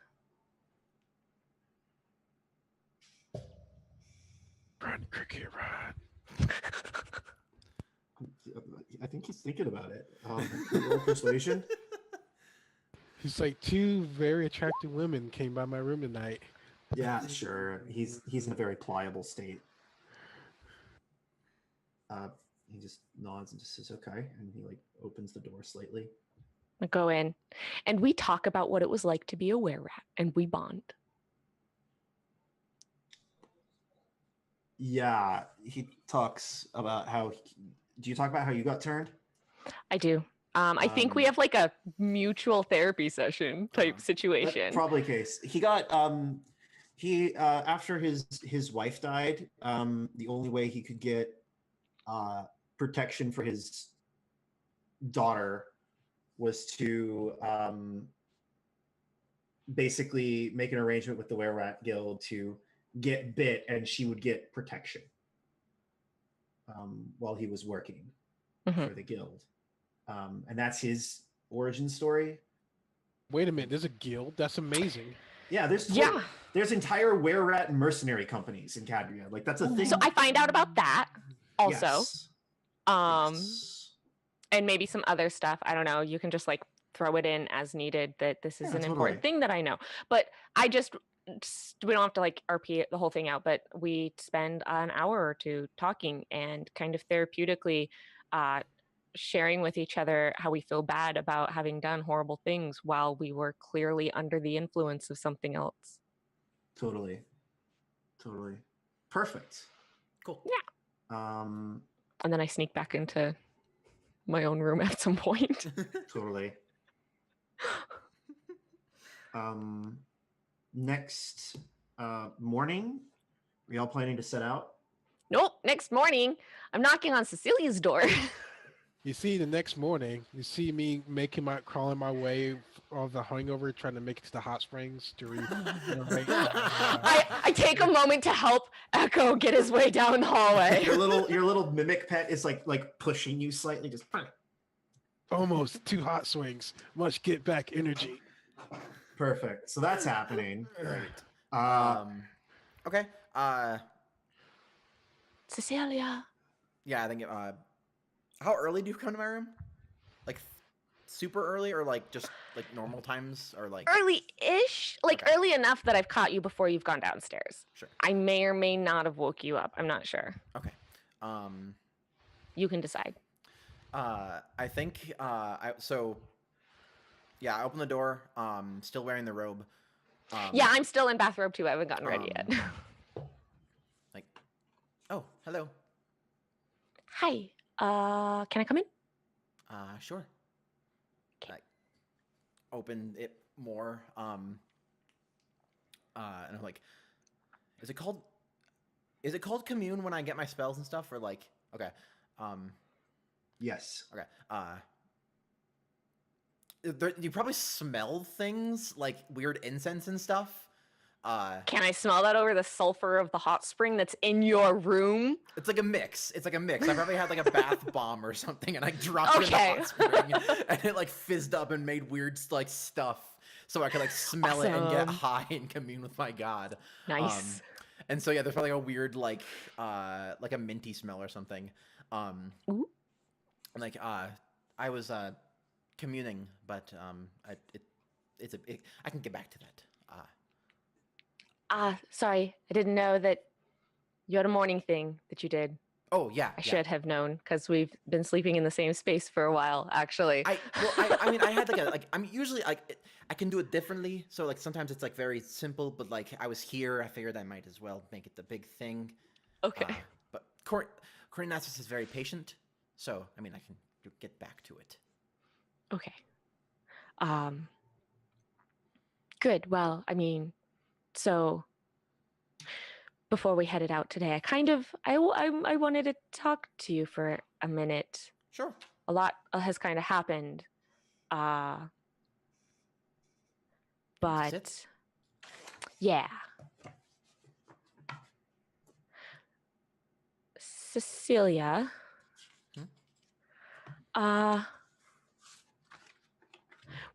Run, cricket, run. I think he's thinking about it. Roll persuasion. He's like, two very attractive women came by my room tonight. Yeah, sure. He's in a very pliable state. He just nods and just says okay, and he like opens the door slightly. I go in and we talk about what it was like to be a were-rat and we bond. Yeah, he talks about how. Do you talk about how you got turned? I do. I think we have like a mutual therapy session type That's situation. probably the case. He got after his wife died, the only way he could get protection for his daughter was to basically make an arrangement with the Were-Rat Guild to get bit and she would get protection. while he was working Mhm. for the guild, and that's his origin story. Wait a minute, there's a guild? That's amazing. Yeah, Yeah. there's entire were-rat and mercenary companies in Cadria. Like that's a thing. So I find out about that also. Yes. Yes. And maybe some other stuff. I don't know. You can just like throw it in as needed that this is Yeah, an totally. important thing that I know. But we don't have to like RP the whole thing out, but we spend an hour or two talking and kind of therapeutically sharing with each other how we feel bad about having done horrible things while we were clearly under the influence of something else. Totally. Perfect. Cool. Yeah. Um, And then I sneak back into my own room at some point. totally. Next morning, are y'all planning to set out? Nope. Next morning, I'm knocking on Cecilia's door. You see, the next morning, you see me crawling my way of the hangover, trying to make it to the hot springs to I take a moment to help Echo get his way down the hallway. Your little mimic pet is like pushing you slightly, just almost 2 hot swings. Much get back energy. perfect. So that's happening. Okay. Cecilia. Yeah, I think. How early do you come to my room? Like super early, or like just like normal times, or like Early-ish, like Okay. early enough that I've caught you before you've gone downstairs. Sure. I may or may not have woke you up. I'm not sure. Okay. You can decide. I think I open the door. Still wearing the robe. Yeah, I'm still in bathrobe too. I haven't gotten ready yet. Like, oh, hello. Hi. Can I come in? Sure. Okay. I open it more. And I'm like, is it called commune when I get my spells and stuff, or like, okay. Yes. Okay. You probably smell things like weird incense and stuff. Can I smell that over the sulfur of the hot spring that's in your room? It's like a mix. I probably had like a bath bomb or something, and I dropped it in the Okay. hot spring, and it like fizzed up and made weird like stuff, so I could like smell it and get Awesome. high and commune with my god. Nice. And so yeah, there's probably a weird like a minty smell or something. Ooh. And like I was communing, but I can get back to that. Sorry. I didn't know that you had a morning thing that you did. Oh yeah, I yeah. should have known because we've been sleeping in the same space for a while, actually. I mean, I had usually like I can do it differently. So like sometimes it's like very simple, but like I was here, I figured I might as well make it the big thing. Okay. But Corinasus is very patient, so I mean I can get back to it. Okay. Good. Well, I mean, so before we headed out today, I wanted to talk to you for a minute. Sure. A lot has kind of happened. But yeah. Cecilia.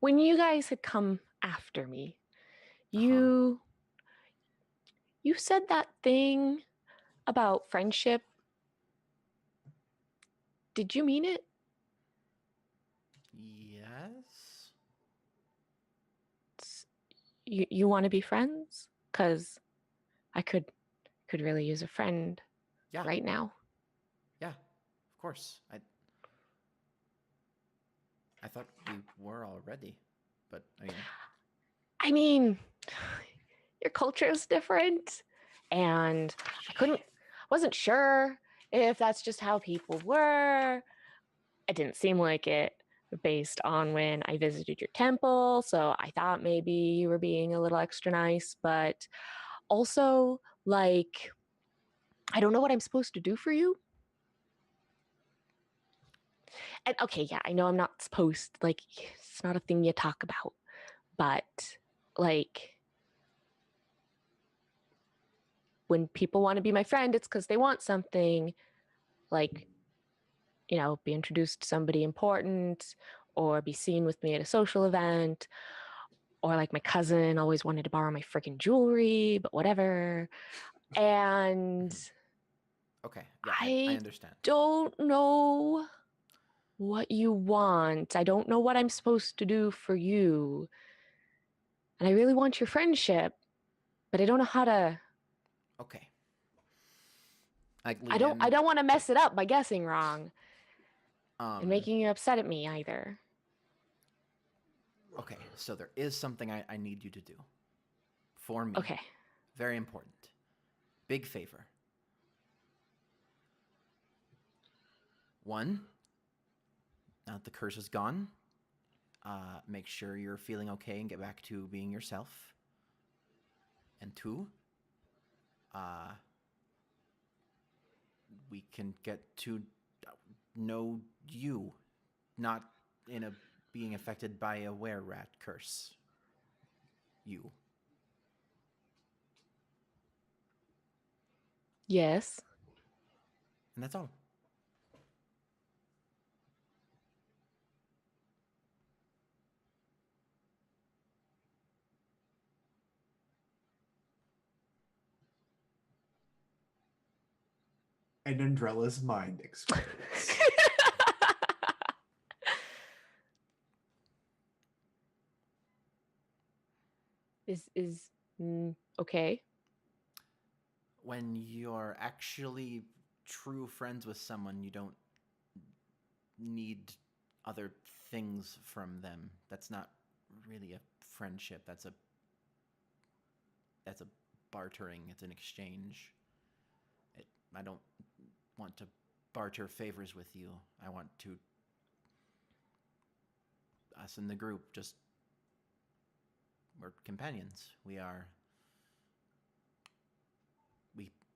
When you guys had come after me, you said that thing about friendship. Did you mean it? Yes. You want to be friends? 'Cause I could really use a friend right now. Yeah, of course. I thought we were already, but I mean, your culture is different, and I wasn't sure if that's just how people were. It didn't seem like it based on when I visited your temple, so I thought maybe you were being a little extra nice, but also, like, I don't know what I'm supposed to do for you. And okay, yeah, I know I'm not supposed, like, it's not a thing you talk about, but like, when people want to be my friend, it's because they want something. like, be introduced to somebody important, or be seen with me at a social event, or like my cousin always wanted to borrow my freaking jewelry, but whatever. And Okay, yeah, I understand. don't know what you want. I don't know what I'm supposed to do for you. And I really want your friendship, but I don't know how to. Okay. Like I don't want to mess it up by guessing wrong and um making you upset at me either. Okay, so there is something I need you to do for me. Okay. Very important. Big favor. One, now that the curse is gone, make sure you're feeling okay and get back to being yourself. And two, we can get to know you, not in a being affected by a were-rat curse. You. Yes. And that's all. And Andrella's mind explodes. is okay. When you're actually true friends with someone, you don't need other things from them. That's not really a friendship. That's a bartering. It's an exchange. I don't want to barter favors with you. I want to us in the group we're companions. We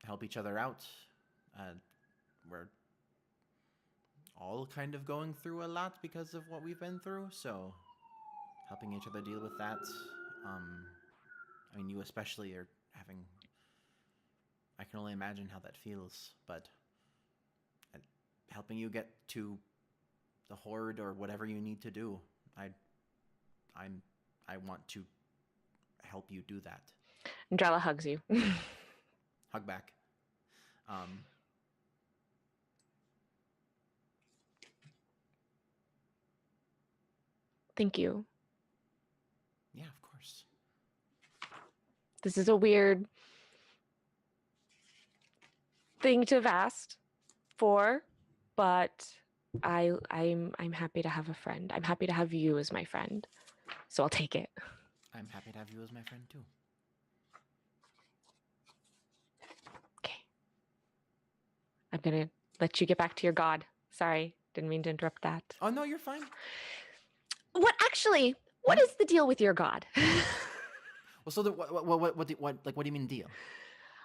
help each other out. We're all kind of going through a lot because of what we've been through, so helping each other deal with that. I mean, you especially are having... I can only imagine how that feels, but helping you get to the horde or whatever you need to do, I want to help you do that. Andrella hugs you. Hug back. Thank you. Yeah, of course. This is a weird thing to have asked for, but I'm happy to have a friend. I'm happy to have you as my friend. So I'll take it. I'm happy to have you as my friend too. Okay. I'm gonna let you get back to your god. Sorry, didn't mean to interrupt that. Oh no, you're fine. What is the deal with your god? Well, so what do you mean deal?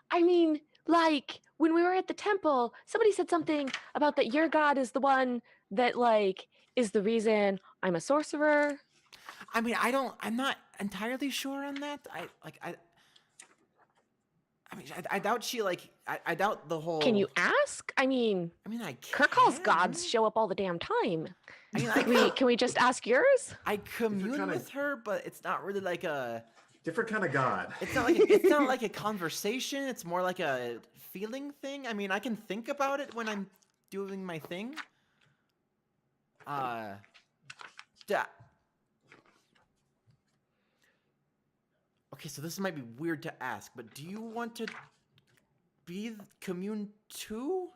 I mean, like when we were at the temple, somebody said something about that your god is the one that like is the reason I'm a sorcerer. I mean, I'm not entirely sure on that. I doubt she I doubt the whole... Can you ask? I mean, I Kirkall's can. gods show up all the damn time. I mean, Can we just ask yours? I commune with her, but it's not really like a... Different kind of god. It's not like a conversation. It's more like a feeling thing. I mean, I can think about it when I'm doing my thing. Okay, so this might be weird to ask, but do you want to be commune too?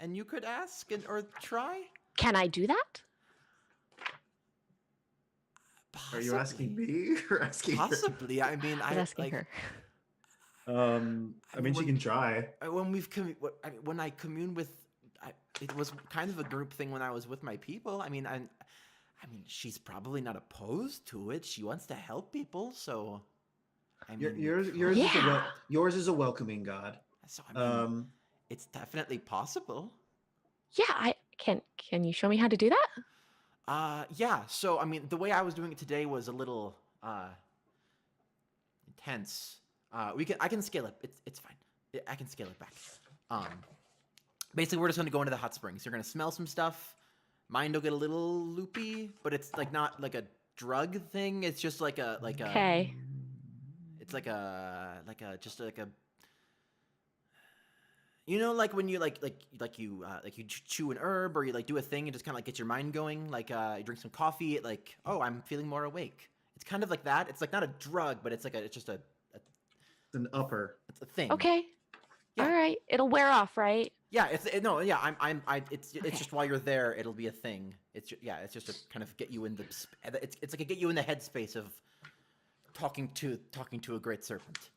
And you could ask or try? Can I do that? Are you asking me or asking Possibly. her? I mean, I was asking her. I mean, she can try. When I commune with, it was kind of a group thing when I was with my people. I mean, she's probably not opposed to it. She wants to help people, so. I mean, yours is a welcoming god. So I mean, it's definitely possible. Yeah, I can. Can you show me how to do that? Yeah. So I mean, the way I was doing it today was a little intense. I can scale it. It's fine. I can scale it back. basically we're just gonna go into the hot springs. You're gonna smell some stuff. Mind will get a little loopy, but it's like not like a drug thing. It's just like a Okay. it's like a just like a like when you you chew an herb or you like do a thing and just kind of like get your mind going. Like you drink some coffee. Like, oh, I'm feeling more awake. It's kind of like that. It's like not a drug, but it's just a An upper. it's a thing. Okay. Yeah. All right. It'll wear off, right? Yeah, it's Okay. just while you're there, it'll be a thing. It's just to kind of get you in the it's like a get you in the headspace of talking to a great serpent.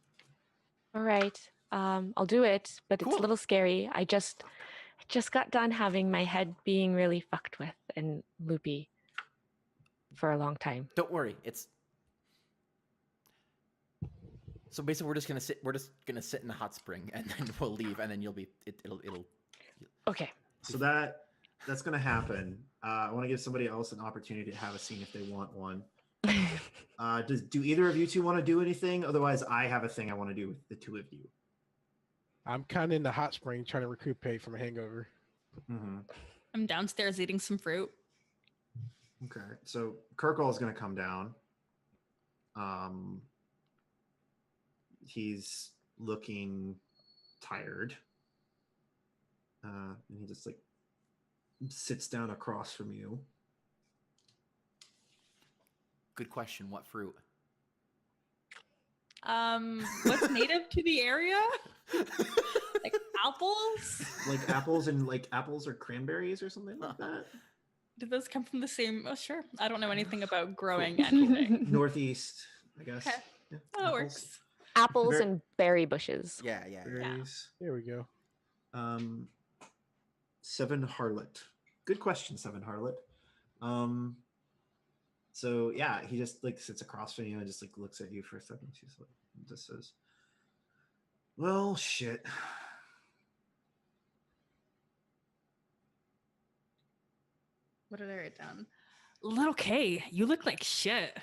All right. I'll do it, but it's Cool. a little scary. I just got done having my head being really fucked with and loopy for a long time. Don't worry, it's so basically we're just gonna sit in the hot spring and then we'll leave and then you'll be it'll Okay. So that's gonna happen. I want to give somebody else an opportunity to have a scene if they want one. Do either of you two want to do anything? Otherwise, I have a thing I want to do with the two of you. I'm kind of in the hot spring trying to recuperate from a hangover. Mm-hmm. I'm downstairs eating some fruit. Okay, so Kirkall is going to come down. He's looking tired. And he just like sits down across from you. Good question. What fruit? What's native to the area? Like apples? Like apples or cranberries or something like that. Did those come from the same? Oh, sure. I don't know anything about growing anything. Northeast, I guess. Okay. Yeah, That apples, works. Apples Ver- and berry bushes. Yeah. berries. There we go. Seven Harlot. Good question, Seven Harlot. So yeah, he just like sits across from you and just like looks at you for a second. She's like, just says, "Well, shit." What did I write down? Little K, you look like shit.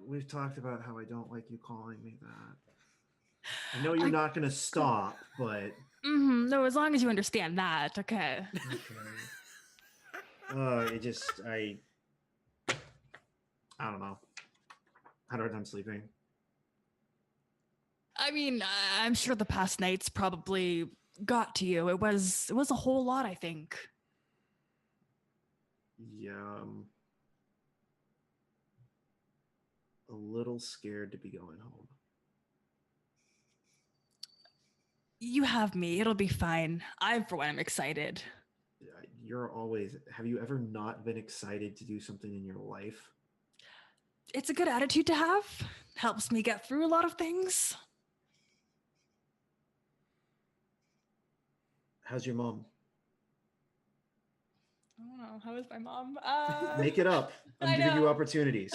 We've talked about how I don't like you calling me that. I know you're not gonna stop, but No, as long as you understand that, okay. okay. I don't know. Had a hard time sleeping. I mean, I'm sure the past nights probably got to you. It was a whole lot, I think. Yeah, a little scared to be going home. You have me. It'll be fine. For one, I'm excited. You're always. Have you ever not been excited to do something in your life? It's a good attitude to have. Helps me get through a lot of things. How's your mom? I don't know. How is my mom? Make it up. I I'm giving you know. opportunities.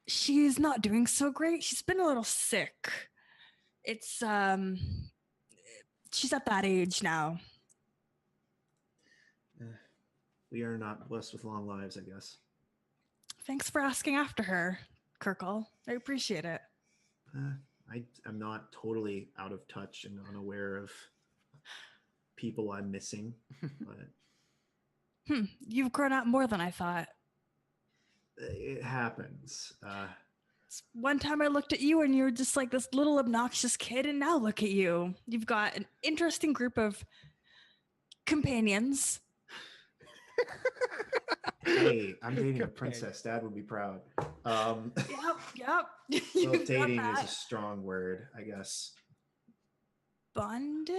She's not doing so great. She's been a little sick. It's she's at that age now. We are not blessed with long lives, I guess. Thanks for asking after her, Kirkall. I appreciate it. I'm not totally out of touch and unaware of people I'm missing, but You've grown up more than I thought. it happens. One time I looked at you and you were just like this little obnoxious kid, and now look at you. You've got an interesting group of companions. Hey, I'm dating a princess. Dad would be proud. Yep. Well, dating is a strong word, I guess. Bonded?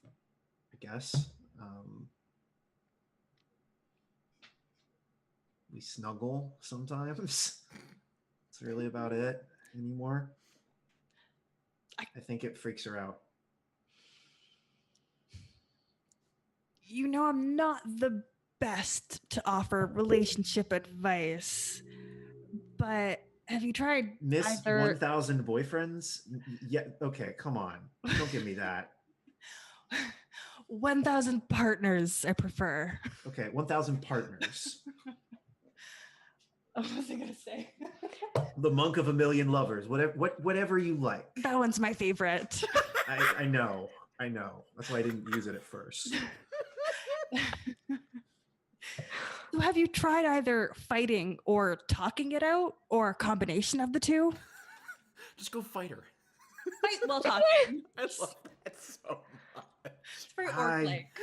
I guess. We snuggle sometimes. That's really about it anymore. I think it freaks her out. You know, I'm not the best to offer relationship advice, but have you tried Miss either 1,000 boyfriends? Yeah, okay, come on. Don't give me that. 1,000 partners? I prefer. Okay, 1,000 partners. What was I gonna say? The Monk of a Million Lovers. Whatever you like. That one's my favorite. I know. That's why I didn't use it at first. So have you tried either fighting or talking it out, or a combination of the two? Just go fight her. Fight while talking. I love that so much. It's very orc-like.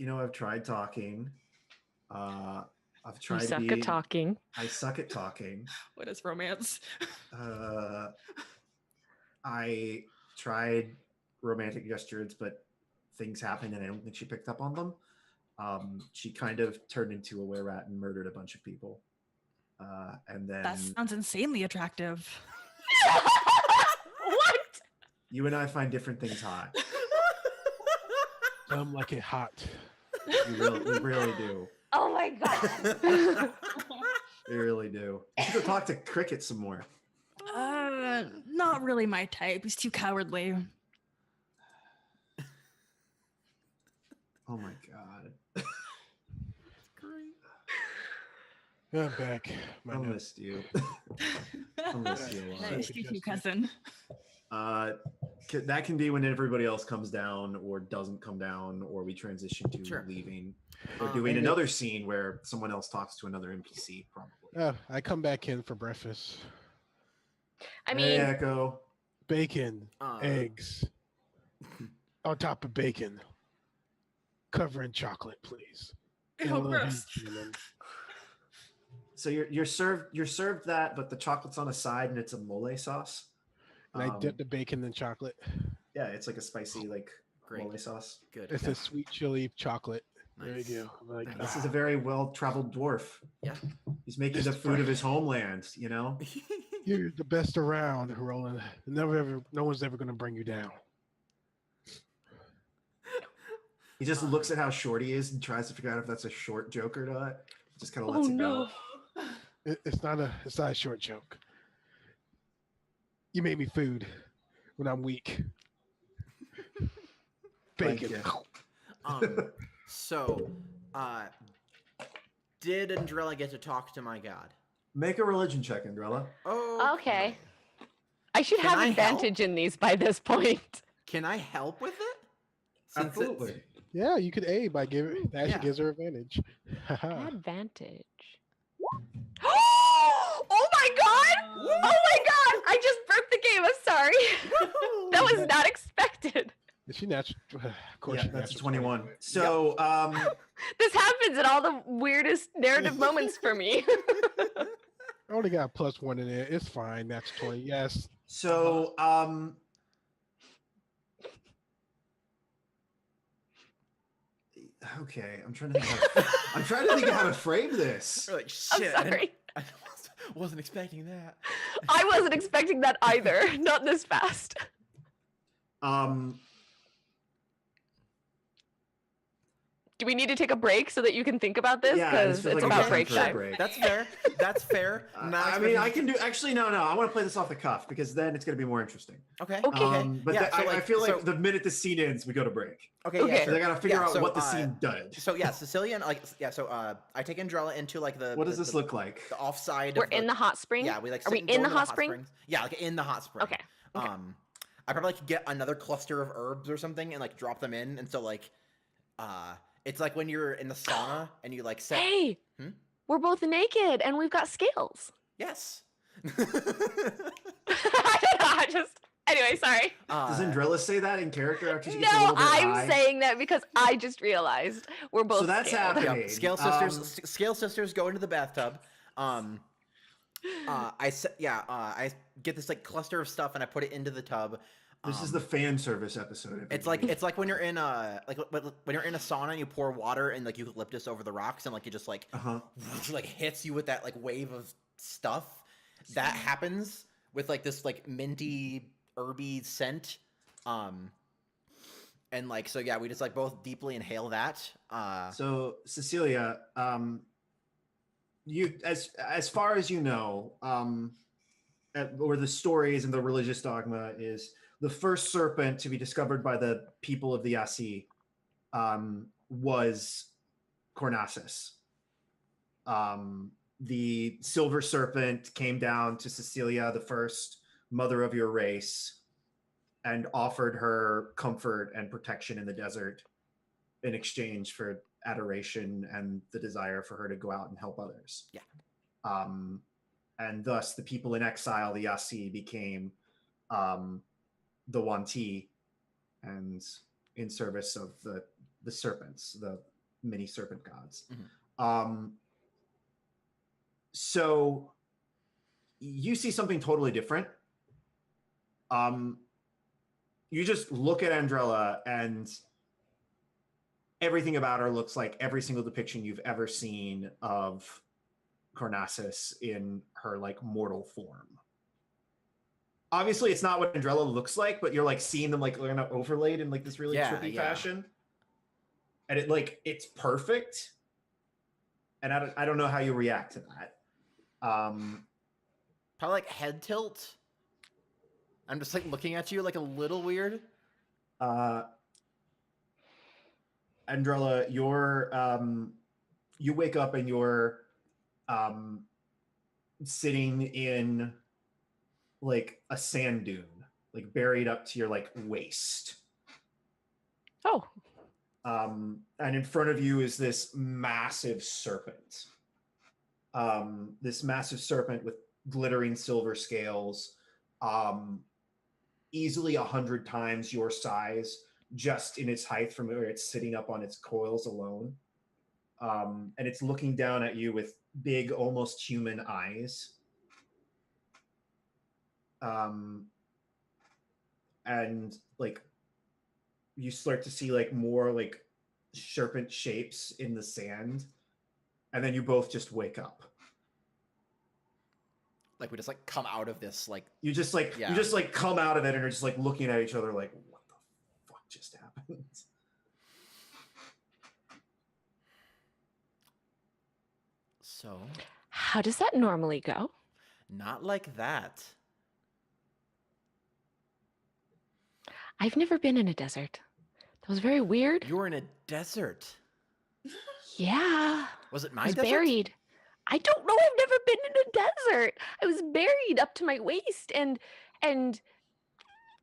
I've tried talking. I've You tried suck to be. at talking. I suck at talking. What is romance? I tried romantic gestures, but things happened, and I don't think she picked up on them. She kind of turned into a were-rat and murdered a bunch of people. And then That sounds insanely attractive. What? you and I find different things hot. Some like it hot. We really do. Oh my god. We really do. You should go talk to Cricket some more. Not really my type. He's too cowardly. Oh my god. I'm back. I missed you. I missed you a lot. Nice to meet you, cousin. That can be when everybody else comes down or doesn't come down, or we transition to Sure. leaving or doing another scene where someone else talks to another NPC, probably. I come back in for breakfast. I Hey, mean, Echo. Bacon, eggs, on top of bacon, cover in chocolate, please. And a Oh, little gross. hint cinnamon. So you're served that, but the chocolate's on a side and it's a mole sauce. And I dip the bacon in chocolate. Yeah, it's like a spicy Great. mole sauce. Good. It's a sweet chili chocolate. Nice. There you go. I'm like, This is a very well-traveled dwarf. Yeah. He's making the Just food of his homeland, you know? you're the best around, Roland. No one's ever going to bring you down. He just looks at how short he is and tries to figure out if that's a short joke or not. Just kind of lets oh it no. go. It's not a short joke. You made me food when I'm weak. Thank Bacon. you. So, did Andrella get to talk to my god? Make a religion check, Andrella. Oh. Okay. I should Can have I advantage in these by this point. Can I help with it? Since it's- Absolutely. Yeah, you could aid by giving. That Yeah. actually gives her advantage. Advantage. Oh my god! Oh my god! I just broke the game. I'm sorry. That was not expected. Is she natural? Of course, Yeah, she's that's a natural 21. So, This happens in all the weirdest narrative moments for me. I only got a +1 in there. It's fine. That's 20. Yes. so, okay, I'm trying to think of how to frame this. We're like, I'm shit. sorry. I wasn't expecting that. I wasn't expecting that either. Not this fast. Do we need to take a break so that you can think about this? Yeah, Because this feels it's like a about good break time for a time. break. That's fair. That's fair. Not I mean, I expecting- can do. Actually, no. I want to play this off the cuff because then it's going to be more interesting. Okay. Okay. But Yeah, so, I like, feel like so- the minute the scene ends, we go to break. Okay. Okay. Yeah, So sure. they got to figure Yeah, out so, what the scene does. So yeah, Sicilian. So I take Andrella into like the. What does the, this look like? The offside. We're of in the hot spring. Yeah, we like. Are we sit and in go the into hot spring? springs. Yeah, like in the hot spring. Okay. Okay. I probably could get another cluster of herbs or something and like drop them in, and so like, it's like when you're in the sauna and you like set. Hey, Hmm? we're both naked and we've got scales. Yes. I just. Anyway, sorry. Does Andrella say that in character after she gets a No, little bit I'm high? saying that because I just realized we're both. So that's scaled. happening. Yeah, scale sisters. Scale sisters go into the bathtub. I get this like cluster of stuff and I put it into the tub. This is the fan service episode. It's like when you're in when you're in a sauna and you pour water and like eucalyptus over the rocks and like it just like like hits you with that like wave of stuff. That happens with like this like minty herby scent. And like so yeah, we just like both deeply inhale that. So Cecilia, you as far as you know, or the stories and the religious dogma is the first serpent to be discovered by the people of the Yasi was Cornasus. The silver serpent came down to Cecilia, the first mother of your race, and offered her comfort and protection in the desert in exchange for adoration and the desire for her to go out and help others. Yeah. And thus the people in exile, the Yasi, became the Wanti, and in service of the serpents, the mini serpent gods. Mm-hmm. So you see something totally different. You just look at Andrella, and everything about her looks like every single depiction you've ever seen of Cornassus in her like mortal form. Obviously, it's not what Andrella looks like, but you're like seeing them like kind of overlaid in like this really trippy fashion, and it's perfect. And I don't know how you react to that. Probably like head tilt. I'm just like looking at you like a little weird. Andrella, you wake up and you're sitting in like a sand dune, like buried up to your like waist. Oh. And in front of you is this massive serpent. This massive serpent with glittering silver scales, easily 100 times your size, just in its height from where it's sitting up on its coils alone. And it's looking down at you with big, almost human eyes. And like you start to see like more like serpent shapes in the sand, and then you both just wake up. Like we just like come out of this like you just come out of it and are just like looking at each other like, what the fuck just happened? So how does that normally go? Not like that. I've never been in a desert. That was very weird. You were in a desert. Yeah. Was it my I was desert? buried. I don't know. I've never been in a desert. I was buried up to my waist and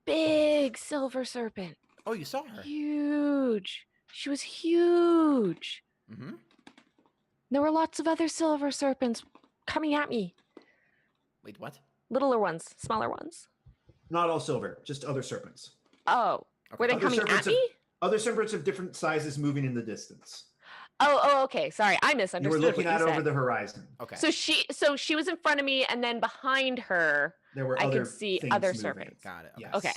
big silver serpent. Oh, you saw her. Huge. She was huge. Mm-hmm. There were lots of other silver serpents coming at me. Wait, what? Littler ones, smaller ones. Not all silver, just other serpents. Oh, Okay. were they Other coming serpents at me? Other serpents of different sizes moving in the distance. Oh, okay. Sorry, I You misunderstood. were looking what out you over said. the horizon. Okay. So she was in front of me, and then behind her, There were I other could see things other moving. serpents. Got it. Okay. Yes. Okay.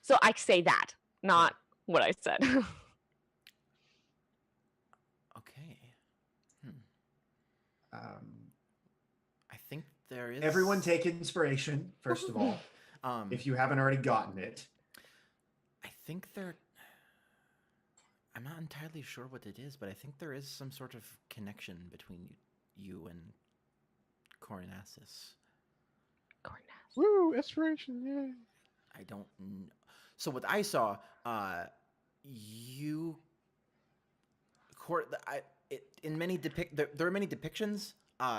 So I say that, not what I said. Okay. Um, I think there is. Everyone take inspiration, first of all, if you haven't already gotten it. I think there. I'm not entirely sure what it is, but I think there is some sort of connection between you and Cornassus. Woo, inspiration, yeah. I don't know. So what I saw, you, in many there are many depictions.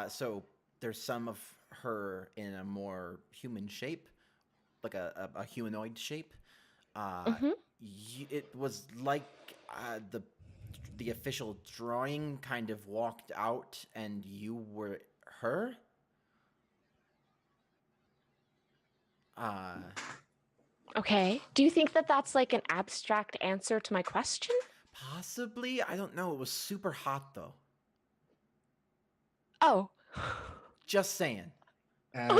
So there's some of her in a more human shape, like a humanoid shape. It was like the official drawing kind of walked out, and you were her. Okay. Do you think that that's like an abstract answer to my question? Possibly. I don't know. It was super hot, though. Oh. Just saying. And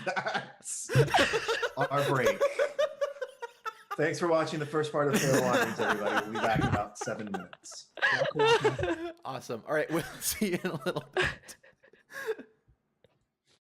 that's our break. Thanks for watching the first part of Loyalies, everybody. We'll be back in about 7 minutes. Awesome. All right. We'll see you in a little bit.